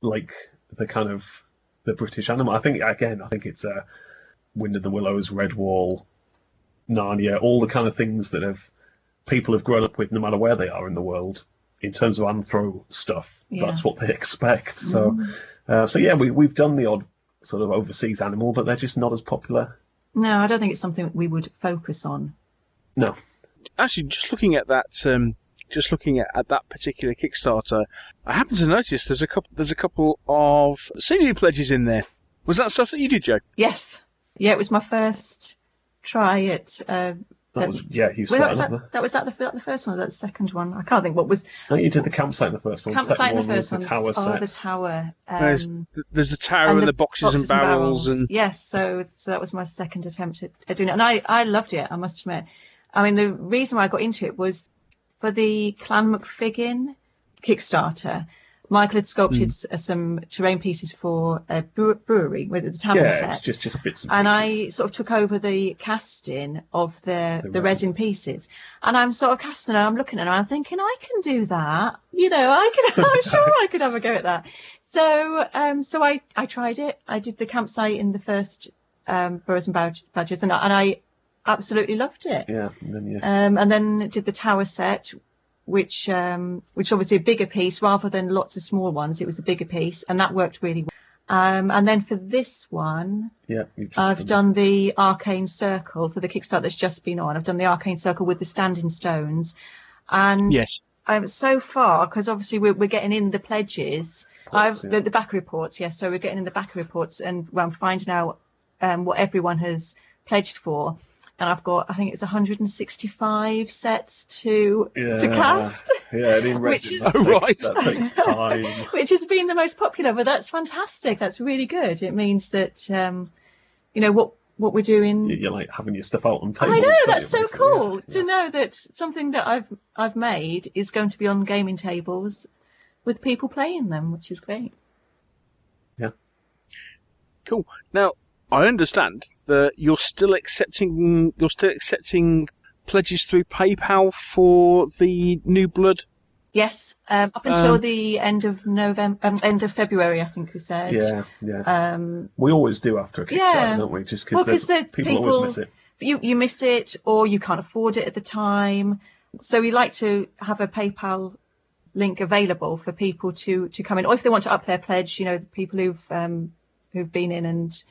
like the kind of the British animal. I think it's Wind in the Willows, Redwall, Narnia, all the kind of things that have people have grown up with, no matter where they are in the world, in terms of anthro stuff. Yeah. That's what they expect. So, we've done the odd sort of overseas animal, but they're just not as popular. No, I don't think it's something we would focus on. No. Actually, just looking at that particular Kickstarter, I happen to notice there's a couple of senior pledges in there. Was that stuff that you did, Joe? Yes. Yeah, it was my first try at. You started. That was the first one or that the second one? I can't think what was. No, you did the campsite in the first one. Campsite in the first one. one. Tower set. The tower. There's the tower and the boxes and barrels and. Yes, so that was my second attempt at doing it, and I loved it. I must admit. I mean, the reason why I got into it was for the Clan McFiggin Kickstarter. Michael had sculpted some terrain pieces for a brewery with the tavern set. Just bits and pieces. And I sort of took over the casting of the resin pieces. And I'm sort of casting and I'm looking at it and I'm thinking, I can do that. I'm sure I could have a go at that. So I tried it. I did the campsite in the first Burrows and Badgers and I absolutely loved it. Yeah. And then did the tower set, which obviously a bigger piece rather than lots of small ones. It was a bigger piece, and that worked really well. And then for this one, I've done the Arcane Circle for the Kickstarter that's just been on. I've done the Arcane Circle with the standing stones, and so far, because obviously we're getting in the pledges. The back reports, yes. So we're getting in the back reports, and I'm finding out what everyone has pledged for. And I've got, I think it's 165 sets to cast. Yeah, and in resin, that takes time. Which has been the most popular, but that's fantastic. That's really good. It means that, what we're doing. You're like having your stuff out on tables. I know, that's so cool to know that something that I've made is going to be on gaming tables with people playing them, which is great. Yeah. Cool. Now, I understand that you're still accepting pledges through PayPal for the New Blood. Yes, up until the end of February, I think we said. Yeah. We always do after a Kickstarter, don't we? Just because people always miss it. You miss it, or you can't afford it at the time. So we like to have a PayPal link available for people to come in, or if they want to up their pledge, people who've been in and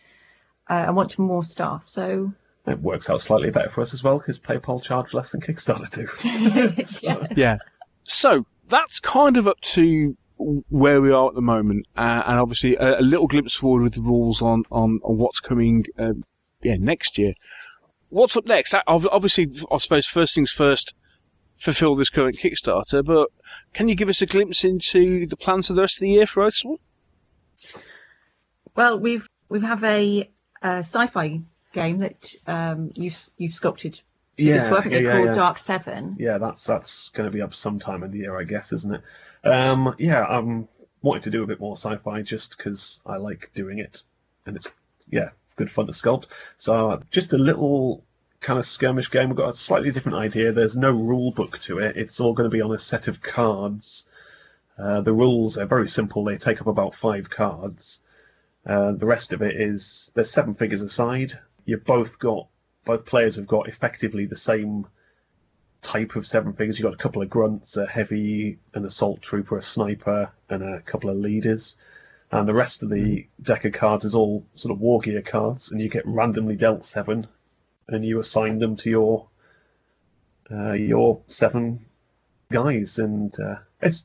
want more staff. So it works out slightly better for us as well because PayPal charge less than Kickstarter do. Yeah. So that's kind of up to where we are at the moment, and obviously a little glimpse forward with the rules on what's coming. Next year. What's up next? Obviously, I suppose first things first, fulfill this current Kickstarter. But can you give us a glimpse into the plans for the rest of the year for Oathsworn? Well, we have a sci-fi game that you've sculpted. Called Dark 7. Yeah, that's going to be up sometime in the year, I guess, isn't it? I'm wanting to do a bit more sci-fi just because I like doing it, and it's good fun to sculpt. So just a little kind of skirmish game. We've got a slightly different idea. There's no rule book to it. It's all going to be on a set of cards. The rules are very simple. They take up about 5 cards. The rest of it is there's 7 figures aside. Both players have got effectively the same type of 7 figures. You've got a couple of grunts, a heavy, an assault trooper, a sniper, and a couple of leaders. And the rest of the deck of cards is all sort of war gear cards, and you get randomly dealt 7, and you assign them to your 7 guys, and it's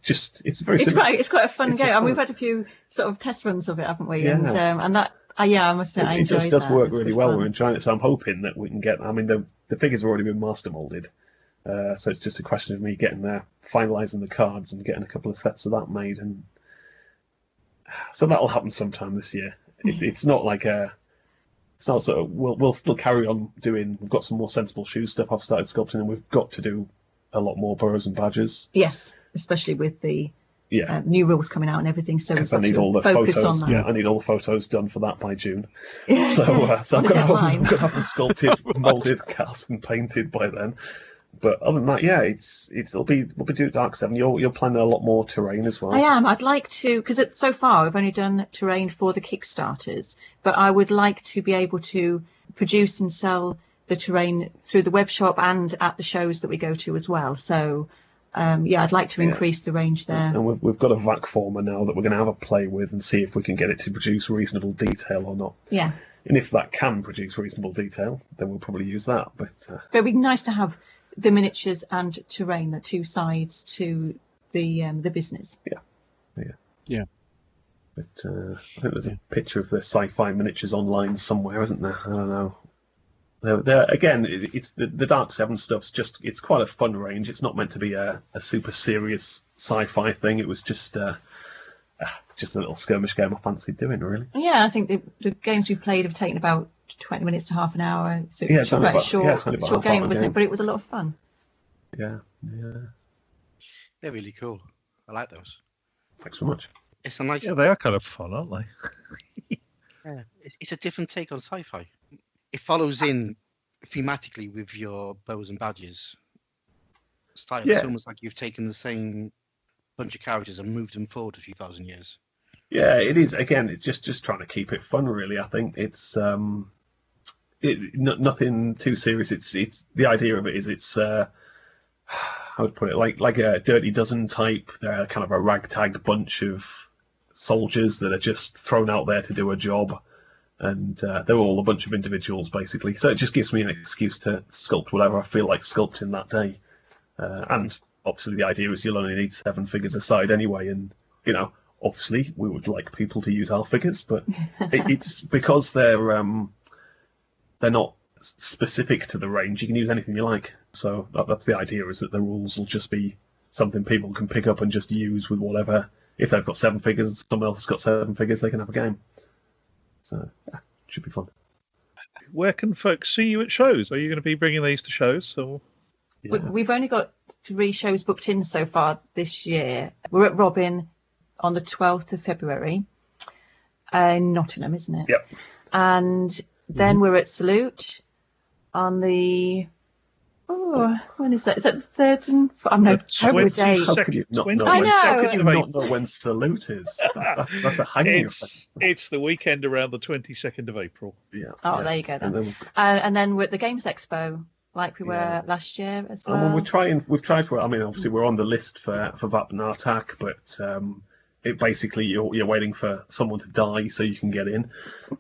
very simple. It's quite a fun game. And we've had a few sort of test runs of it, haven't we? Yeah. And that I must say I enjoyed that. It does work really well. We're enjoying it, so I'm hoping that we can get. I mean, the figures have already been master molded, so it's just a question of me getting there, finalising the cards, and getting a couple of sets of that made, and so that'll happen sometime this year. It's not like it's not sort of we'll still carry on doing. We've got some more sensible shoe stuff. I've started sculpting, and we've got to do a lot more Burrows and Badgers. Yes, especially with the new rules coming out and everything. So because I need all the focus photos. on that. Yeah, I need all the photos done for that by June. So I'm going to have them sculpted, molded, cast, and painted by then. But other than that, we'll be doing Dark 7. You're planning a lot more terrain as well. I am. I'd like to, because so far we've only done terrain for the Kickstarters, but I would like to be able to produce and sell the terrain through the web shop and at the shows that we go to as well. So I'd like to increase the range there. And we've got a vac former now that we're going to have a play with and see if we can get it to produce reasonable detail or not. Yeah. And if that can produce reasonable detail, then we'll probably use that. But it'd be nice to have the miniatures and terrain, the two sides to the business. Yeah. But I think there's a picture of the Sci-Fi miniatures online somewhere, isn't there? I don't know. There again, it's the Dark Seven stuff's it's quite a fun range. It's not meant to be a super serious sci-fi thing. It was just a little skirmish game I fancied doing, really. Yeah, I think the games we played have taken about 20 minutes to half an hour. So Yeah, it's quite a short game, wasn't game. it? But it was a lot of fun. Yeah. They're really cool. I like those. Thanks so much. It's a nice. Yeah, they are kind of fun, aren't they? Yeah, it's a different take on sci-fi. It follows in thematically with your bows and badges style. Yeah. It's almost like you've taken the same bunch of characters and moved them forward a few thousand years. Yeah, it is. Again, it's just trying to keep it fun, really. I think it's nothing too serious. It's the idea of it is it's I would put it like a Dirty Dozen type. They're kind of a ragtag bunch of soldiers that are just thrown out there to do a job, and they're all a bunch of individuals basically. So it just gives me an excuse to sculpt whatever I feel like sculpting that day. And obviously the idea is you'll only need 7 figures aside anyway, and obviously we would like people to use our figures, but it's because they're not specific to the range. You can use anything you like. So that's the idea, is that the rules will just be something people can pick up and just use with whatever. If they've got 7 figures and someone else has got 7 figures, they can have a game. So yeah, it should be fun. Where can folks see you at shows? Are you going to be bringing these to shows? Or Yeah. We've only got 3 shows booked in so far this year. We're at Robin on the 12th of February in Nottingham, isn't it? Yep. And then we're at Salute on the... when is that? Is that the 3rd and... I'm no terrible with days. How could you not know? I know. How could you not know when Salute is? That's a hanging effect. It's the weekend around the 22nd of April. Yeah. Oh, yeah. there you go And then. then And then we're at the Games Expo, like we were last year as well. we've tried for it. I mean, obviously we're on the list for Vap and Artak, but it basically you're waiting for someone to die so you can get in.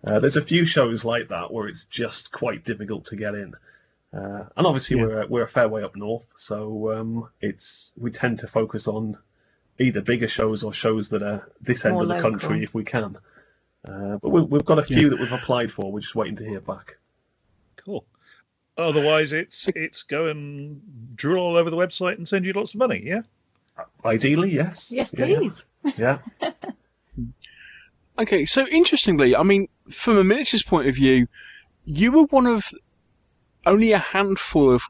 There's a few shows like that where it's just quite difficult to get in. And obviously we're a fair way up north, so we tend to focus on either bigger shows or shows that are this end More of the local. country if we can. But we've got a few that we've applied for. We're just waiting to hear back. Cool. Otherwise, it's go and drool all over the website and send you lots of money, yeah? Ideally, yes. Yes, Yeah. please. Yeah. Okay, so interestingly, I mean, from a miniatures point of view, you were one of only a handful of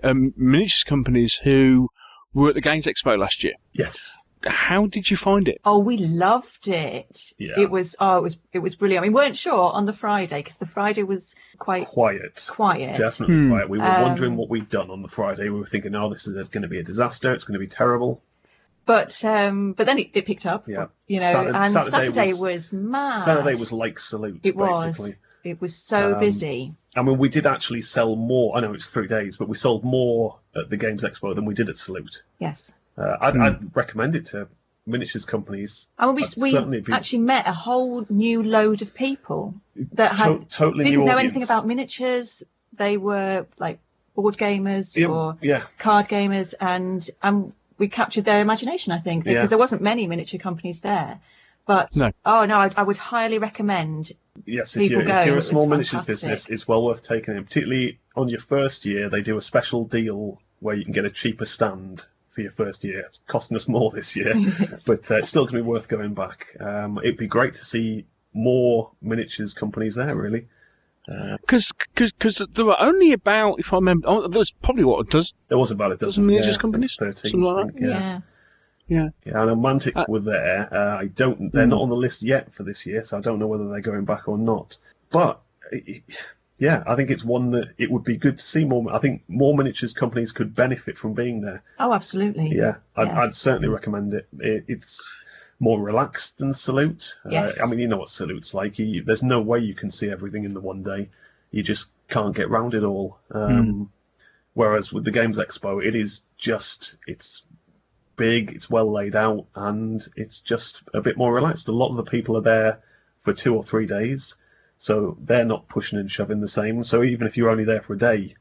miniatures companies who were at the Games Expo last year. Yes. How did you find it? Oh, we loved it. Yeah. It was brilliant. I mean, we weren't sure on the Friday because the Friday was quite Quiet. Definitely quiet. We were wondering what we'd done on the Friday. We were thinking, oh, this is going to be a disaster. It's going to be terrible. But then it picked up. Yeah. Saturday was mad. Saturday was like Salute, It was. basically. It was so busy. I mean, we did actually sell more. I know it's 3 days, but we sold more at the Games Expo than we did at Salute. Yes. I'd recommend it to miniatures companies. And we actually met a whole new load of people that totally didn't new know audience. anything about miniatures. They were like board gamers or Yeah. card gamers, and we captured their imagination, I think, because there wasn't many miniature companies there. But I would highly recommend. Yes, if you're a small miniatures business, it's well worth taking it. Particularly on your first year, they do a special deal where you can get a cheaper stand for your first year. It's costing us more this year, but it's still going to be worth going back. It'd be great to see more miniatures companies there, really. Because there were only about, if I remember, there was probably There was about a dozen miniatures companies, 13, something like I think, Yeah. Yeah. Yeah, and Mantic were there. They're not on the list yet for this year, so I don't know whether they're going back or not. But I think it's one that it would be good to see more. I think more miniatures companies could benefit from being there. Oh, absolutely. Yeah, I'd certainly recommend it. It's more relaxed than Salute. Yes. I mean, you know what Salute's like. There's no way you can see everything in the one day. you just can't get round it all. Whereas with the Games Expo, it's big, it's well laid out, and it's just a bit more relaxed. A lot of the people are there for 2 or 3 days, so they're not pushing and shoving the same. So even if you're only there for a day,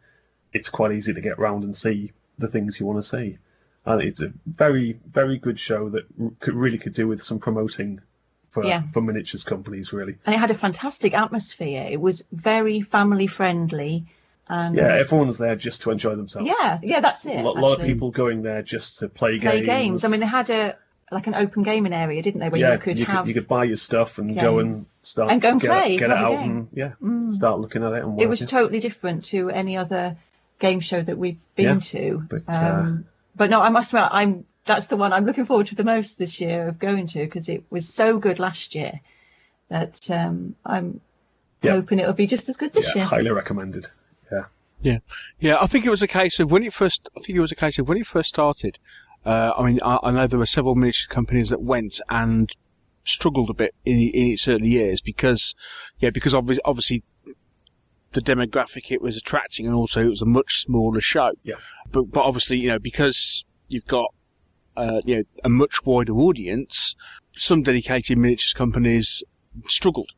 it's quite easy to get round and see the things you want to see. And it's a very, very good show that could do with some promoting for miniatures companies, really. And it had a fantastic atmosphere. It was very family friendly. And everyone's there just to enjoy themselves. Yeah, that's it. A lot of people going there just to play games. I mean, they had an open gaming area, didn't they? Where you could buy your stuff and games. Go and start and go and play, get it out and start looking at it. And it was totally different to any other game show that we've been to. But no, I must admit, that's the one I'm looking forward to the most this year of going to, because it was so good last year that I'm hoping it'll be just as good this year. Highly recommended. Yeah. I think it was a case of when it first started. I know there were several miniature companies that went and struggled a bit in its early years because obviously the demographic it was attracting, and also it was a much smaller show. Yeah. But obviously, because you've got a much wider audience, some dedicated miniatures companies struggled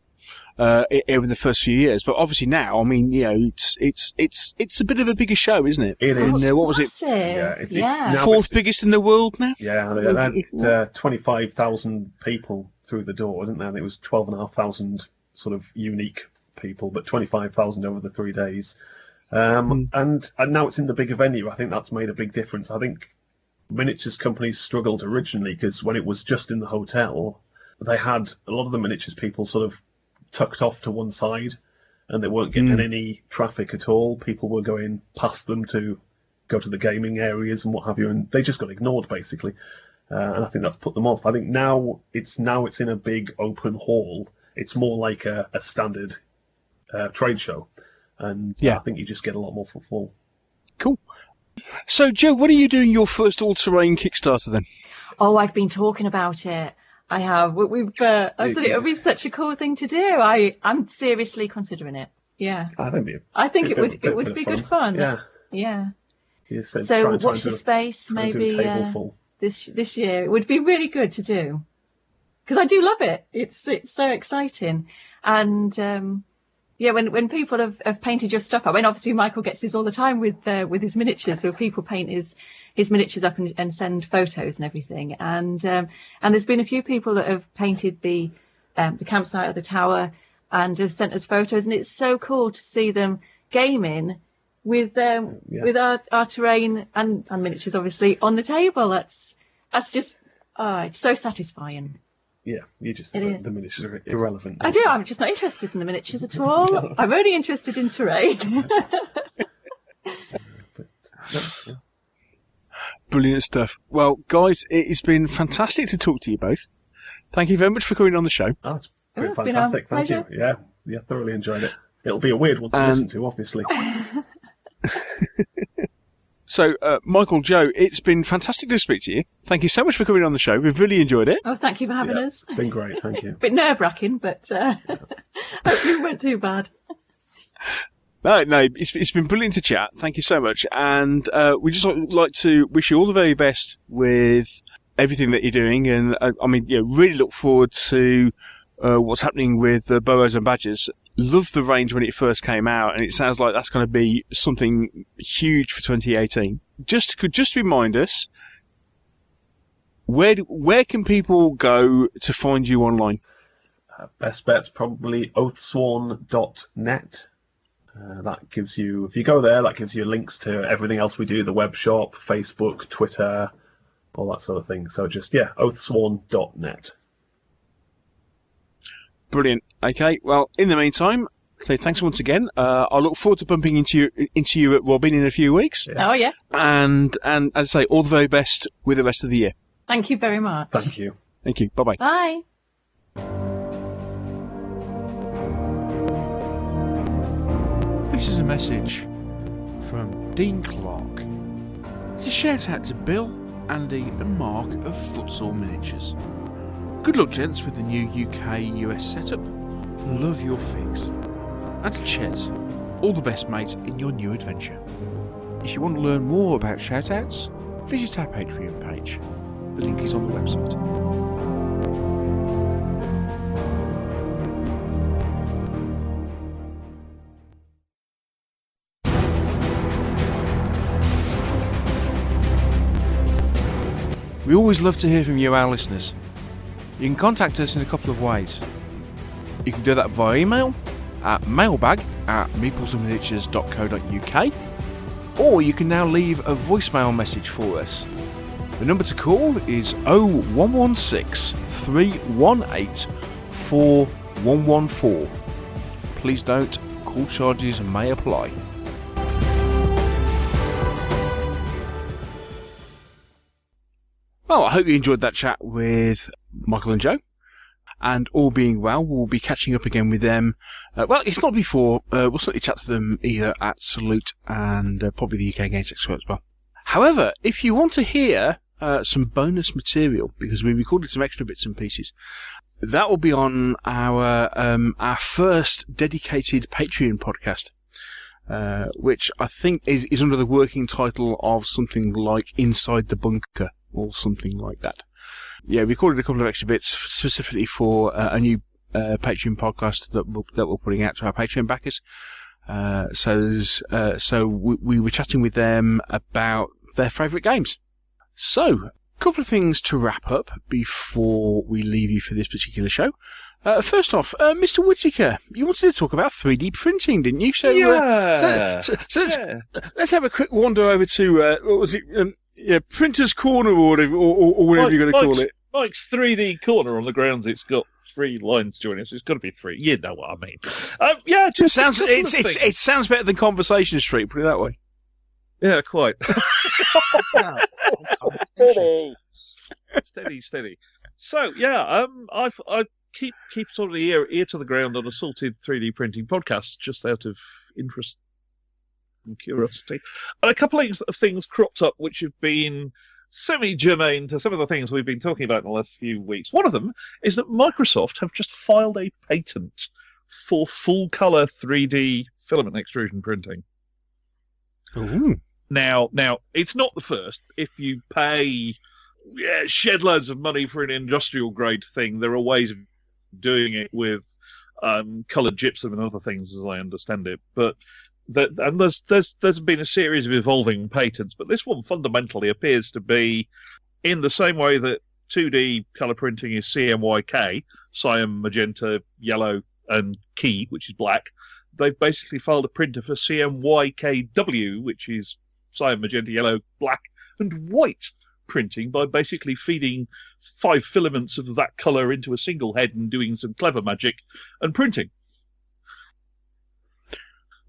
in the first few years. But obviously now, it's a bit of a bigger show, isn't it? It is. And, what was it? Yeah, it's now fourth biggest in the world now. Yeah, they had 25,000 people through the door, didn't they? And it was 12,500 sort of unique people, but 25,000 over the 3 days. And now it's in the bigger venue. I think that's made a big difference. I think miniatures companies struggled originally because when it was just in the hotel, they had a lot of the miniatures people sort of tucked off to one side, and they weren't getting any traffic at all. People were going past them to go to the gaming areas and what have you, and they just got ignored basically. And I think that's put them off. I think now it's in a big open hall. It's more like a standard trade show, and I think you just get a lot more footfall. Cool. So, Joe, when are you doing your first all-terrain Kickstarter then? Oh, I've been talking about it. I have. I said it would be such a cool thing to do. I'm seriously considering it. Yeah. I think it would be good fun. Yeah. So watch the space maybe this year. It would be really good to do, because I do love it. It's so exciting, and when people have painted your stuff up. I mean, obviously Michael gets this all the time with his miniatures. So people paint his miniatures up and send photos and everything. And there's been a few people that have painted the campsite or the tower and have sent us photos. And it's so cool to see them gaming with our terrain and miniatures, obviously, on the table. That's just it's so satisfying. Yeah, you just the miniatures are irrelevant. I do. I'm just not interested in the miniatures at all. I'm only interested in terrain. Brilliant stuff. Well, guys, it's been fantastic to talk to you both. Thank you very much for coming on the show. Oh, it's been fantastic. Thank you. Yeah, thoroughly enjoyed it. It'll be a weird one to listen to, obviously. So, Michael, Joe, it's been fantastic to speak to you. Thank you so much for coming on the show. We've really enjoyed it. Oh, thank you for having us. It's been great, thank you. A bit nerve-wracking, but hopefully it weren't too bad. No, it's been brilliant to chat. Thank you so much. And we just like to wish you all the very best with everything that you're doing. And really look forward to what's happening with the Burrows and Badgers. Loved the range when it first came out, and it sounds like that's going to be something huge for 2018. Just remind us, where can people go to find you online? Best bet's probably oathsworn.net. That gives you, if you go there, that gives you links to everything else we do, the web shop, Facebook, Twitter, all that sort of thing. So just, oathsworn.net. Brilliant. Okay, well, in the meantime, so thanks once again. I'll look forward to bumping into you at Robin in a few weeks. Yeah. Oh, yeah. And as I say, all the very best with the rest of the year. Thank you very much. Thank you. Thank you. Bye-bye. Bye. This is a message from Dean Clark. It's a shout out to Bill, Andy and Mark of Footsore Miniatures. Good luck, gents, with the new UK-US setup. Love your figs. And to Chez. all the best, mate, in your new adventure. If you want to learn more about shoutouts, visit our Patreon page. The link is on the website. We always love to hear from you, our listeners. You can contact us in a couple of ways. You can do that via email at mailbag@meeplesandminiatures.co.uk, or you can now leave a voicemail message for us. The number to call is 0116 318 4114. Please note, call charges may apply. Well, I hope you enjoyed that chat with Michael and Joe. And all being well, we'll be catching up again with them. Well, if not before, we'll certainly chat to them either at Salute and probably the UK Games Expo as well. However, if you want to hear some bonus material, because we recorded some extra bits and pieces, that will be on our first dedicated Patreon podcast, which I think is under the working title of something like Inside the Bunker, or something like that. Yeah, we recorded a couple of extra bits specifically for a new Patreon podcast that we're putting out to our Patreon backers. So we were chatting with them about their favourite games. So, a couple of things to wrap up before we leave you for this particular show. First off, Mr. Whitaker, you wanted to talk about 3D printing, didn't you? So, let's have a quick wander over to what was it? Printer's Corner or whatever you're going to call it. Mike's 3D Corner on the grounds. It's got 3 lines joining us. It's got to be 3. You know what I mean? Just it sounds better than Conversation Street. Put it that way. Yeah, quite. Steady. So I keep sort of the ear to the ground on assaulted 3D printing podcasts, just out of interest and curiosity. And a couple of things cropped up which have been semi-germane to some of the things we've been talking about in the last few weeks. One of them is that Microsoft have just filed a patent for full-colour 3D filament extrusion printing. Ooh. Now, it's not the first. If you pay shed loads of money for an industrial-grade thing, there are ways of doing it with coloured gypsum and other things, as I understand it. But there's been a series of evolving patents, but this one fundamentally appears to be in the same way that 2D colour printing is CMYK, cyan, magenta, yellow, and key, which is black. They've basically filed a printer for CMYKW, which is cyan, magenta, yellow, black, and white printing by basically feeding 5 filaments of that colour into a single head and doing some clever magic and printing.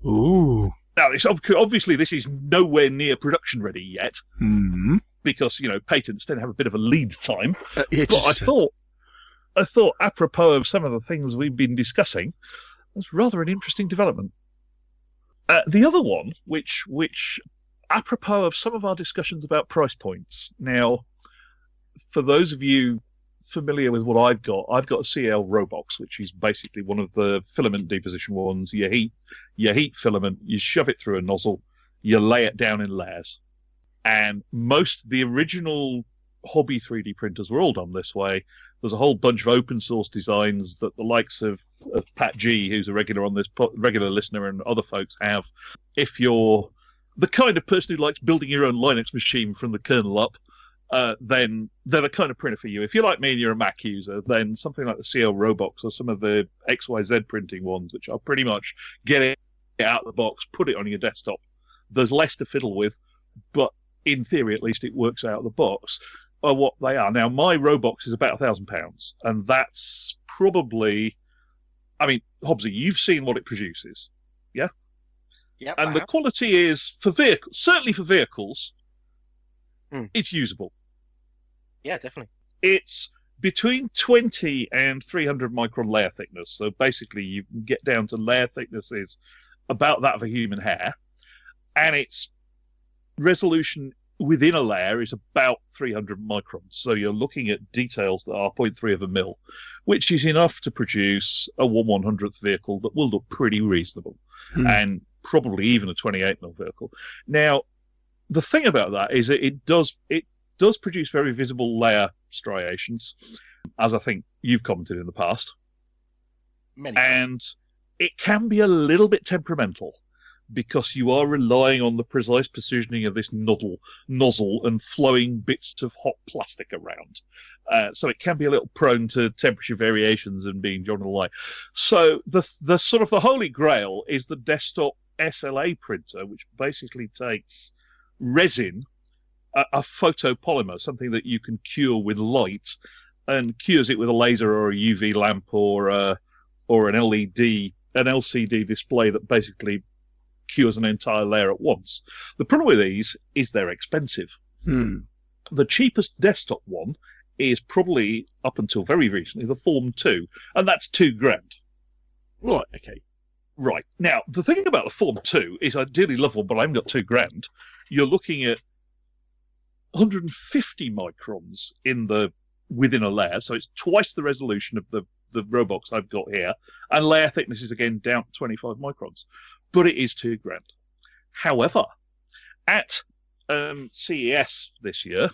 Ooh. Now, obviously, this is nowhere near production ready yet, because patents tend to have a bit of a lead time. I thought, apropos of some of the things we've been discussing, was rather an interesting development. The other one, which apropos of some of our discussions about price points. Now, for those of you familiar with what I've got a CL Robox, which is basically one of the filament deposition ones. You heat filament, you shove it through a nozzle, you lay it down in layers. And the original hobby 3D printers were all done this way. There's a whole bunch of open source designs that the likes of Pat G, who's a regular on this regular listener, and other folks have. If you're the kind of person who likes building your own Linux machine from the kernel up, then they're the kind of printer for you. If you're like me and you're a Mac user, then something like the CL Robox or some of the XYZ printing ones, which are pretty much get it out of the box, put it on your desktop. There's less to fiddle with, but in theory, at least, it works out of the box, are what they are. Now, my Robox is about £1,000, and that's probably... I mean, Hobbsy, you've seen what it produces, yeah? Yep, and the quality is, certainly for vehicles, it's usable. Yeah, definitely. It's between 20 and 300 micron layer thickness. So basically, you can get down to layer thicknesses about that of a human hair. And its resolution within a layer is about 300 microns. So you're looking at details that are 0.3 of a mil, which is enough to produce a 1/100th vehicle that will look pretty reasonable. And probably even a 28mm vehicle. Now, the thing about that is that it does produce very visible layer striations, as I think you've commented in the past. Many times. And it can be a little bit temperamental because you are relying on the precise positioning of this nozzle and flowing bits of hot plastic around. So it can be a little prone to temperature variations and being drawn away. So the sort of the holy grail is the desktop SLA printer, which basically takes resin, a photopolymer, something that you can cure with light, and cures it with a laser or a UV lamp or an LCD display that basically cures an entire layer at once. The problem with these is they're expensive. The cheapest desktop one is probably, up until very recently, the Form 2, and that's $2,000. Right, okay. Right. Now, the thing about the Form 2 is I dearly love one, but I haven't got $2,000. You're looking at 150 microns within a layer, so it's twice the resolution of the Robox I've got here, and layer thickness is again down to 25 microns. But it is $2,000. However, at CES this year,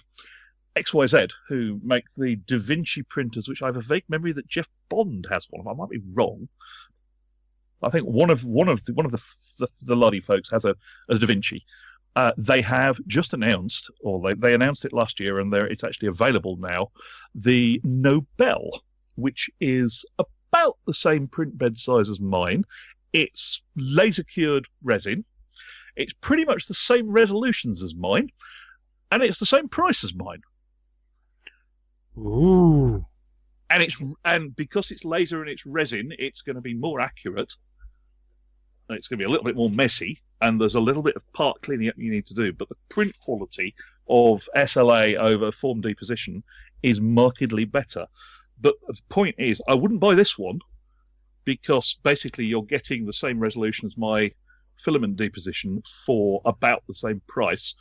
XYZ, who make the Da Vinci printers, which I have a vague memory that Jeff Bond has one of. I might be wrong. I think one of the Lodi folks has a Da Vinci. They have just announced, or they announced it last year, and it's actually available now, the Nobel, which is about the same print bed size as mine. It's laser cured resin. It's pretty much the same resolutions as mine, and it's the same price as mine. Ooh. And because it's laser and it's resin, it's going to be more accurate. And it's going to be a little bit more messy, and there's a little bit of part cleaning up you need to do. But the print quality of SLA over Form D position is markedly better. But the point is, I wouldn't buy this one because basically you're getting the same resolution as my filament deposition for about the same price.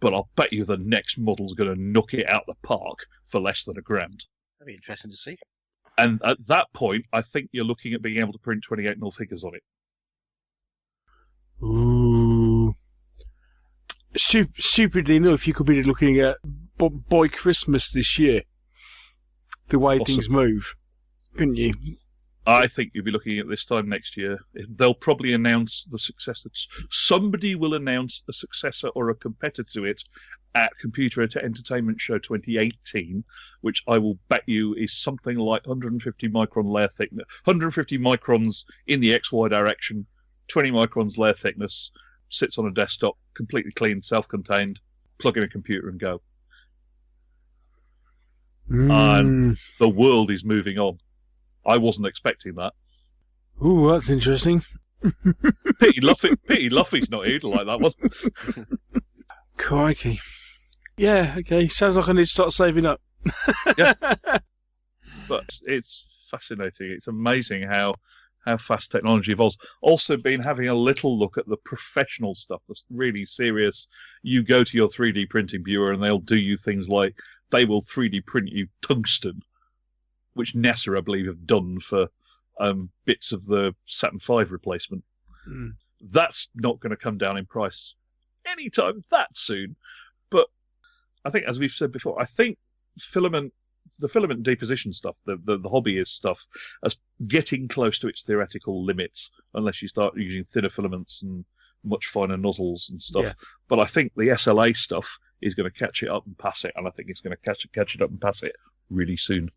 But I'll bet you the next model's going to knock it out the park for less than $1,000. That'd be interesting to see. And at that point, I think you're looking at being able to print 28mm figures on it. Ooh. Stupidly enough, you could be looking at by Christmas this year, the way things move, couldn't you? I think you'll be looking at this time next year. They'll probably announce the successor. Somebody will announce a successor or a competitor to it at Computer Entertainment Show 2018, which I will bet you is something like 150 micron layer thickness, 150 microns in the XY direction, 20 microns layer thickness, sits on a desktop, completely clean, self-contained, plug in a computer and go. And the world is moving on. I wasn't expecting that. Ooh, that's interesting. Pity Luffy's not here to like that one. Crikey. Yeah, okay. Sounds like I need to start saving up. Yeah. But it's fascinating. It's amazing how fast technology evolves. Also been having a little look at the professional stuff, that's really serious. You go to your 3D printing bureau and they'll do you things like they will 3D print you tungsten, which NASA, I believe, have done for bits of the Saturn V replacement. That's not going to come down in price anytime that soon. But I think, as we've said before, I think the filament deposition stuff, the hobbyist stuff, is getting close to its theoretical limits, unless you start using thinner filaments and much finer nozzles and stuff. Yeah. But I think the SLA stuff is going to catch it up and pass it, and I think it's going to catch it up and pass it really soon.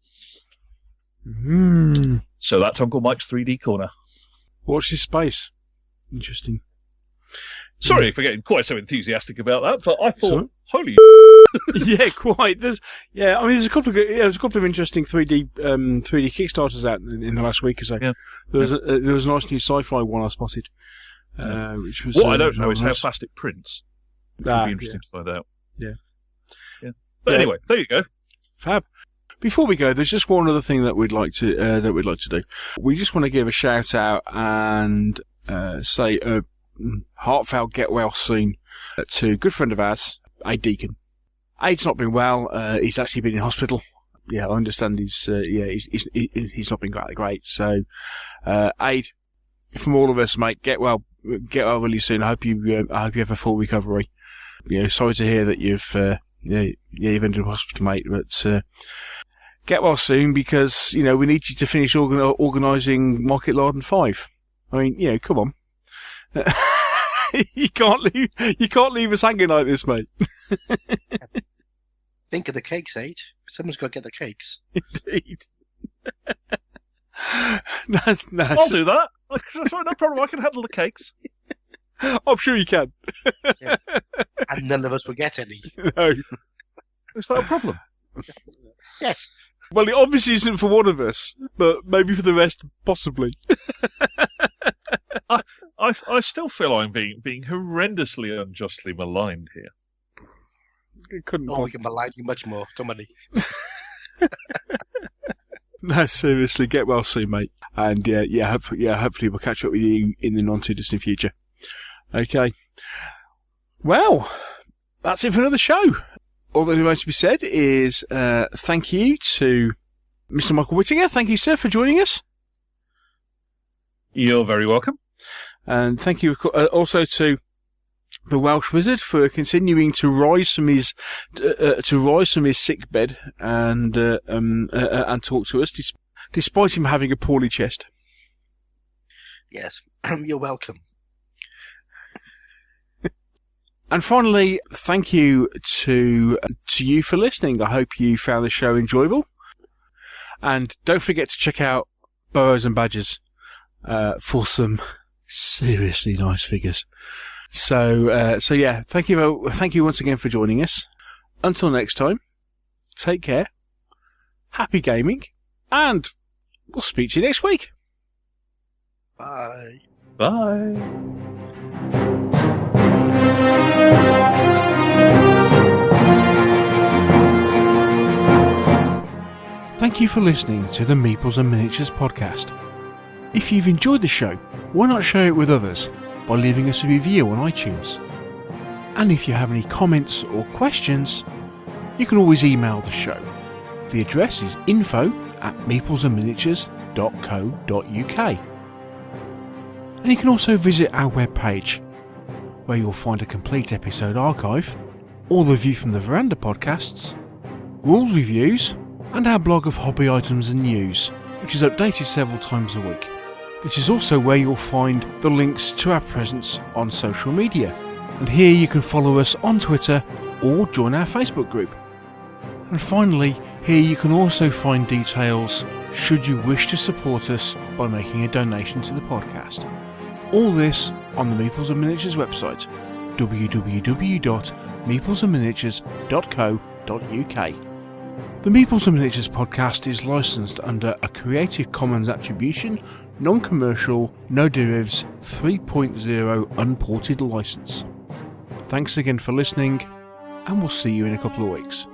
So that's Uncle Mike's 3D corner. Watch this space. Interesting. Sorry for getting quite so enthusiastic about that, but I thought, holy yeah, quite. There's a couple of interesting 3D Kickstarters out in the last week or so. Yeah. There was a nice new Sci-Fi one I spotted. Which was, what I don't know is how fast it prints. Which would be interesting to find out. Yeah. But anyway, there you go. Fab. Before we go, there's just one other thing that we'd like to do. We just want to give a shout out and say a heartfelt get well soon to a good friend of ours, Aid Deacon. Aid's not been well. He's actually been in hospital. Yeah, I understand he's not been great. So, Aid, from all of us, mate, get well get well really soon. I hope you have a full recovery. Sorry to hear that you've ended up hospital, mate. But get well soon, because we need you to finish organising Market Garden 5. I mean, come on. You can't leave us hanging like this, mate. Think of the cakes, Aid. Someone's got to get the cakes. Indeed. I'll do that. No problem. I can handle the cakes. I'm sure you can. Yeah. And none of us will get any. No. Is that a problem? Yes. Well, it obviously isn't for one of us, but maybe for the rest, possibly. I still feel I'm being horrendously unjustly maligned here. It couldn't. We can malign you much more. Somebody. No, seriously, get well soon, mate. And hopefully we'll catch up with you in the not too distant future. Okay. Well, that's it for another show. All that remains to be said is thank you to Mr. Michael Whitaker. Thank you, sir, for joining us. You're very welcome. And thank you also to the Welsh Wizard for continuing to rise from his sick bed and talk to us, despite him having a poorly chest. Yes, you're welcome. And finally, thank you to you for listening. I hope you found the show enjoyable. And don't forget to check out Burrows and Badgers for some seriously nice figures. So yeah, thank you once again for joining us. Until next time, take care, happy gaming, and we'll speak to you next week. Bye. Bye. Thank you for listening to the Meeples and Miniatures podcast. If you've enjoyed the show, why not share it with others by leaving us a review on iTunes? And if you have any comments or questions, you can always email the show. The address is info@meeplesandminiatures.co.uk. And you can also visit our webpage, where you'll find a complete episode archive, all the View from the Veranda podcasts, rules reviews, and our blog of hobby items and news, which is updated several times a week. This is also where you'll find the links to our presence on social media, and here you can follow us on Twitter or join our Facebook group. And finally, here you can also find details should you wish to support us by making a donation to the podcast. All this on the Meeples and Miniatures website, www.meeplesandminiatures.co.uk. The Meeples and Miniatures podcast is licensed under a Creative Commons Attribution, Non-Commercial, No Derivatives 3.0 Unported license. Thanks again for listening, and we'll see you in a couple of weeks.